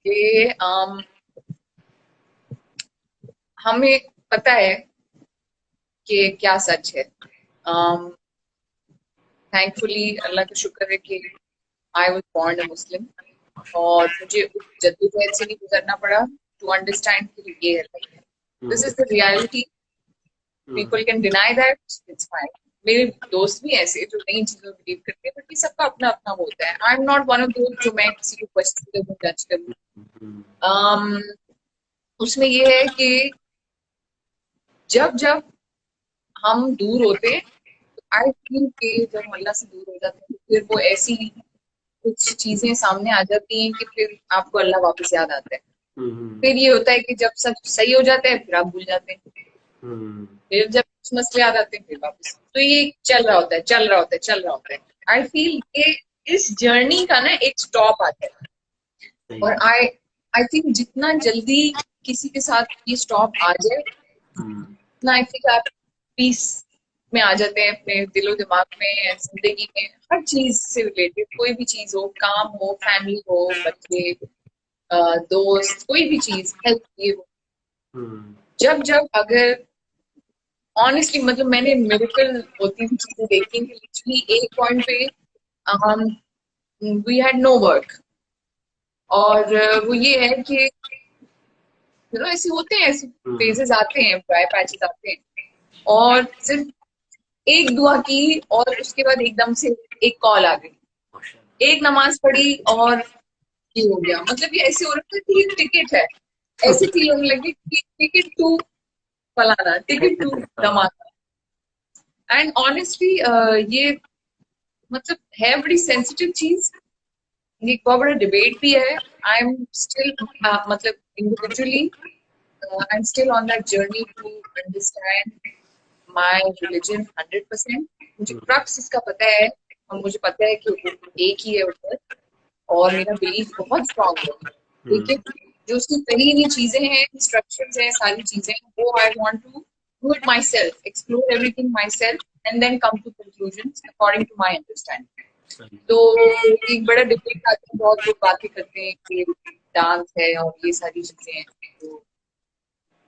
कि हमें पता है कि क्या सच है. थैंकफुली अल्लाह का शुक्र है कि आई वाज बोर्न अ मुस्लिम, और मुझे उस जद्दोजहद से नहीं गुजरना पड़ा टू अंडरस्टैंड कि ये है life. This is the reality. People can deny that, it's fine. मेरे दोस्त भी ऐसे जो नई चीजों में बिलीव करते हैं, बट ये सबका अपना अपना होता है. I am not one of दोस्त जो मैं किसी को क्वेश्चन करूँ, जज करूँ. उसमें ये है कि जब जब हम दूर होते हैं, आई फील कि जब हम अल्लाह से दूर हो जाते हैं तो फिर वो ऐसी कुछ चीजें सामने आ जाती हैं कि फिर आपको अल्लाह वापस याद आता है. फिर ये होता है कि जब सब सही हो जाता है फिर आप भूल जाते हैं, फिर जब कुछ मसले आ जाते हैं फिर वापस. तो ये चल रहा होता है, चल रहा होता है, चल रहा होता है. आई फील कि इस जर्नी का ना एक स्टॉप आता है, और आई थिंक जितना जल्दी किसी के साथ ये स्टॉप आ जाए, उतना आई थिंक आप पीस में आ जाते हैं अपने दिलो दिमाग में, जिंदगी में, हर चीज से रिलेटेड, कोई भी चीज हो, काम हो, फैमिली हो, बच्चे, दोस्त, कोई भी चीज, हेल्थ ये हो, जब जब अगर ऑनेस्टली मतलब मैंने मिरेकल होती हुई चीजें देखी कि लिटरली एक पॉइंट पे हम वी हैड नो वर्क, और वो ये है कि ऐसे होते हैं, ऐसे फेजेस आते हैं, ड्राई पैचेस आते हैं, और सिर्फ एक दुआ की और उसके बाद एकदम से एक कॉल आ गई, एक नमाज पढ़ी और ये हो गया। मतलब ये ऐसे हो रहा था कि ये टिकट है, ऐसी फील होने लगी कि टिकट टू फलाना, टिकट टू धमाका। एंड ऑनेस्टली ये मतलब है बड़ी सेंसिटिव चीज, ये एक बहुत बड़ा डिबेट भी है। आई एम स्टिल मतलब individually I am still on that journey to understand my religion 100%। मुझे क्रक्स इसका पता है, और मुझे पता है कि वो एक ही है ऊपर, और मेरा बिलीफ बहुत स्ट्रांग है, लेकिन जो उसकी कही हुई चीजें हैं, स्ट्रक्चर्स हैं, सारी चीजें, वो I want to do it myself, explore everything myself, and then come to conclusions according to my understanding. तो एक बड़ा डिबेट आते हैं, बहुत लोग बातें करते हैं कि डांस है और ये सारी चीजें हैं, तो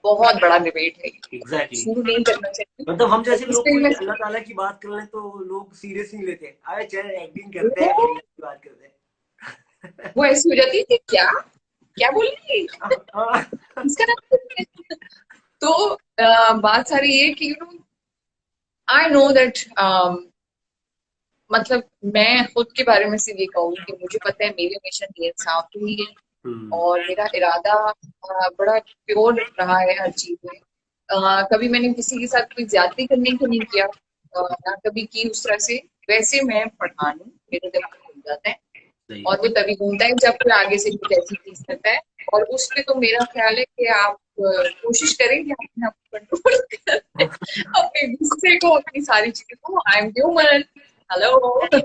बहुत बड़ा डिबेट है, एग्जैक्टली। शुरू नहीं करना चाहिए। मतलब हम जैसे इस लोग पे कोई मैं अल्लाह ताला की बात कर लें तो लोग सीरियस नहीं लेते, अरे चल एक्टिंग करते हैं, अल्लाह की बात करते हैं। वो ऐसी हो जाती है कि क्या क्या बोलेंगे इसका नाम क्या है? तो बात सारी ये कि आई नो दैट मतलब मैं खुद के बारे में सिर्फ ये कहूंगी कि मुझे पता है मेरे मिशन ये इंसाफ ही है, और मेरा इरादा बड़ा प्योर रहा है हर चीज में। कभी मैंने किसी के साथ कोई ज्यादती करने को नहीं किया, ना कभी की उस तरह से। वैसे मैं पठान हूँ, मेरे दिमाग में घूम जाता है, और वो तभी घूमता है जब कोई आगे से कुछ ऐसी चीज करता है, और उस पे तो मेरा ख्याल है कि आप कोशिश करें कि अपने आप को कंट्रोल करें, अपने गुस्से को, अपनी सारी चीजें को। I am human, hello. तो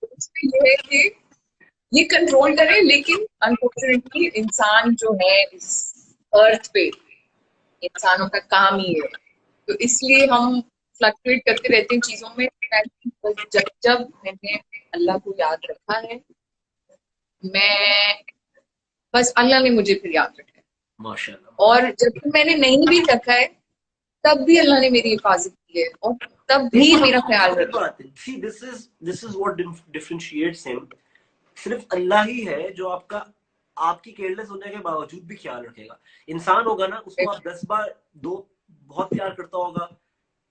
उसमें ये है कि ये कंट्रोल करें, लेकिन अनफॉर्चुनेटली इंसान जो है इस अर्थ पे, इंसानों का काम ही है, तो इसलिए हम फ्लक्चुएट करते रहते हैं चीजों में। बस जब जब मैंने अल्लाह को याद रखा है, मैं बस अल्लाह ने मुझे फिर याद रखा है, माशाल्लाह। और जब मैंने नहीं भी रखा है तब भी अल्लाह ने मेरी हिफाजत की है, और तब भी देखो ना, मेरा ख्याल वही रखा है। बात है, see this is what differentiates him. सिर्फ अल्लाह ही है जो आपका, आपकी केयरलेस होने के बावजूद भी ख्याल रखेगा। इंसान होगा ना, उसको आप 10 बार दो बहुत प्यार करता होगा,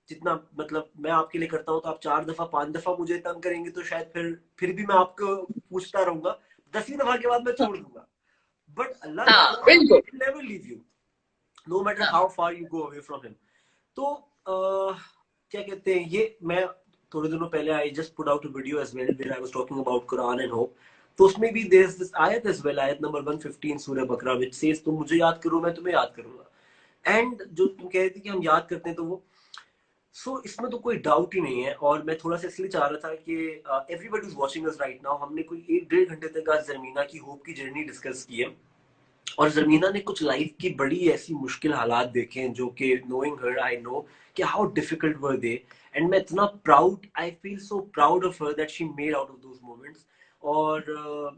जितना मतलब मैं आपके लिए करता हूँ, तो आप 4 दफा 5 दफा मुझे तंग करेंगे तो शायद फिर भी मैं आपको पूछता रहूंगा, 10वीं दफा के बाद मैं छोड़ दूंगा। बट अल्लाह जो हाँ है ना, बिल्कुल। Never leave you, no matter हाँ how far you go away from him. तो क्या कहते हैं, ये मैं थोड़े दिनों पहले I just put out a video as well where I was talking about Quran and hope. तो उसमें भी देयर इज दिस आयत एज वेल, आयत नंबर 115 सूरह बकरा, व्हिच सेज तुम मुझे याद करो मैं तुम्हें याद करूंगा। एंड जो तुम कह रही थी कि हम याद करते हैं, तो वो इसमें तो कोई डाउट ही नहीं है। और मैं थोड़ा सा इसलिए चाह रहा था कि everybody is watching us right now, हमने कोई 1-1.5 घंटे तक आज जरमीना की होप की जर्नी डिस्कस की है, और जरमीना ने कुछ लाइफ की बड़ी ऐसी मुश्किल हालात देखे हैं जो कि नोइंग हर आई नो कि how difficult were they. And मैं इतना proud, I feel so proud of her that she made out of those moments. और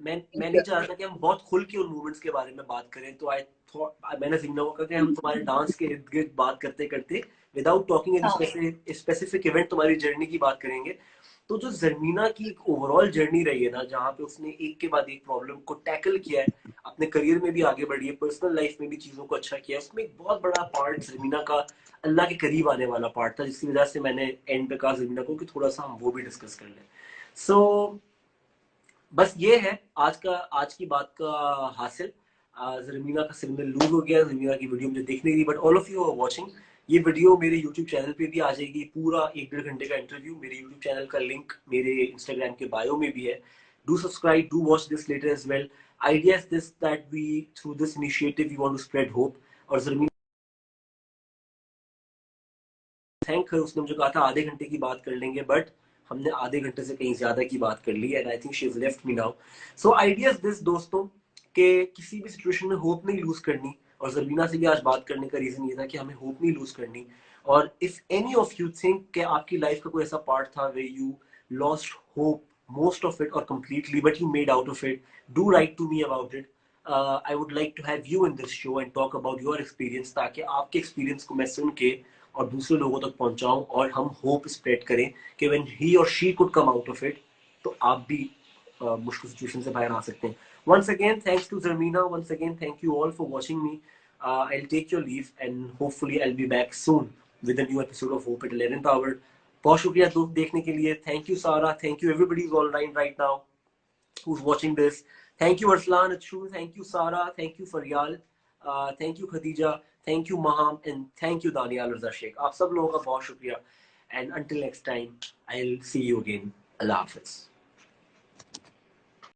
मैं नहीं चाह रहा था कि हम बहुत खुल के उन मोमेंट्स के बारे में बात करें, तो आई थॉट, मैंने जिम्ना को कहा कि हम तुम्हारे डांस के इर्द गिर्द बात करते करते विदाउट टॉकिंग एनी हाँ स्पेसिफिक इवेंट तुम्हारी जर्नी की बात करेंगे। तो जो जरमीना की एक ओवरऑल जर्नी रही है ना, जहाँ पे उसने एक के बाद एक प्रॉब्लम को टैकल किया है, अपने करियर में भी आगे बढ़ी है, पर्सनल लाइफ में भी चीजों को अच्छा किया है, उसमें एक बहुत बड़ा पार्ट जरमीना का अल्लाह के करीब आने वाला पार्ट था, जिसकी वजह से मैंने एंड पे कहा जरमीना को कि थोड़ा सा हम वो भी डिस्कस कर लें। सो बस ये है आज की बात का हासिल। जरमीना का सिग्नल लूज हो गया, जरमीना की वीडियो मुझे देखने की, but all of you are watching. ये वीडियो मेरे यूट्यूब चैनल पे भी आ जाएगी, पूरा 1-1.5 घंटे का इंटरव्यू। मेरे यूट्यूब चैनल का लिंक मेरे इंस्टाग्राम के बायो में भी है। Do subscribe, do watch this later as well. Idea is this that we through this initiative we want to spread hope. और जरमीना थैंक कर, उसने मुझे कहा था आधे घंटे की बात कर लेंगे, बट हमने आधे घंटे से कहीं ज्यादा की बात कर ली, and I think she is left me now. So idea is this दोस्तों, कि किसी भी सिचुएशन में होप नहीं लूज करनी, और जरमीना से भी आज बात करने का रीजन ये था कि हमें होप नहीं लूज करनी। और if any of you think कि आपकी लाइफ का कोई ऐसा पार्ट था way you lost hope most of it or completely, but you made out of it, do write to me about it. I would like to have you in this show and talk about your experience, ताकि आपके experience को मैं सुन के और दूसरे लोगों तक पहुंचाऊं और हम hope spread करें कि when he or she could come out of it, तो आप भी मुश्किल सिचुएशन से बाहर आ सकते हैं। Once again, thanks to Zarmeena. Once again, thank you all for watching me. I'll take your leave and hopefully I'll be back soon with a new episode of Hope at 11th Hour. बहुत शुक्रिया दोस्त देखने के लिए। Thank you सारा, thank you everybody is online right now who's watching this. Thank you Arslan, Achu, thank you Sara, thank you Faryal, thank you Khadija, thank you Maham, and thank you Daniel Raza Sheikh. आप सब लोगों का बहुत शुक्रिया, and until next time I'll see you again. Allah Hafiz.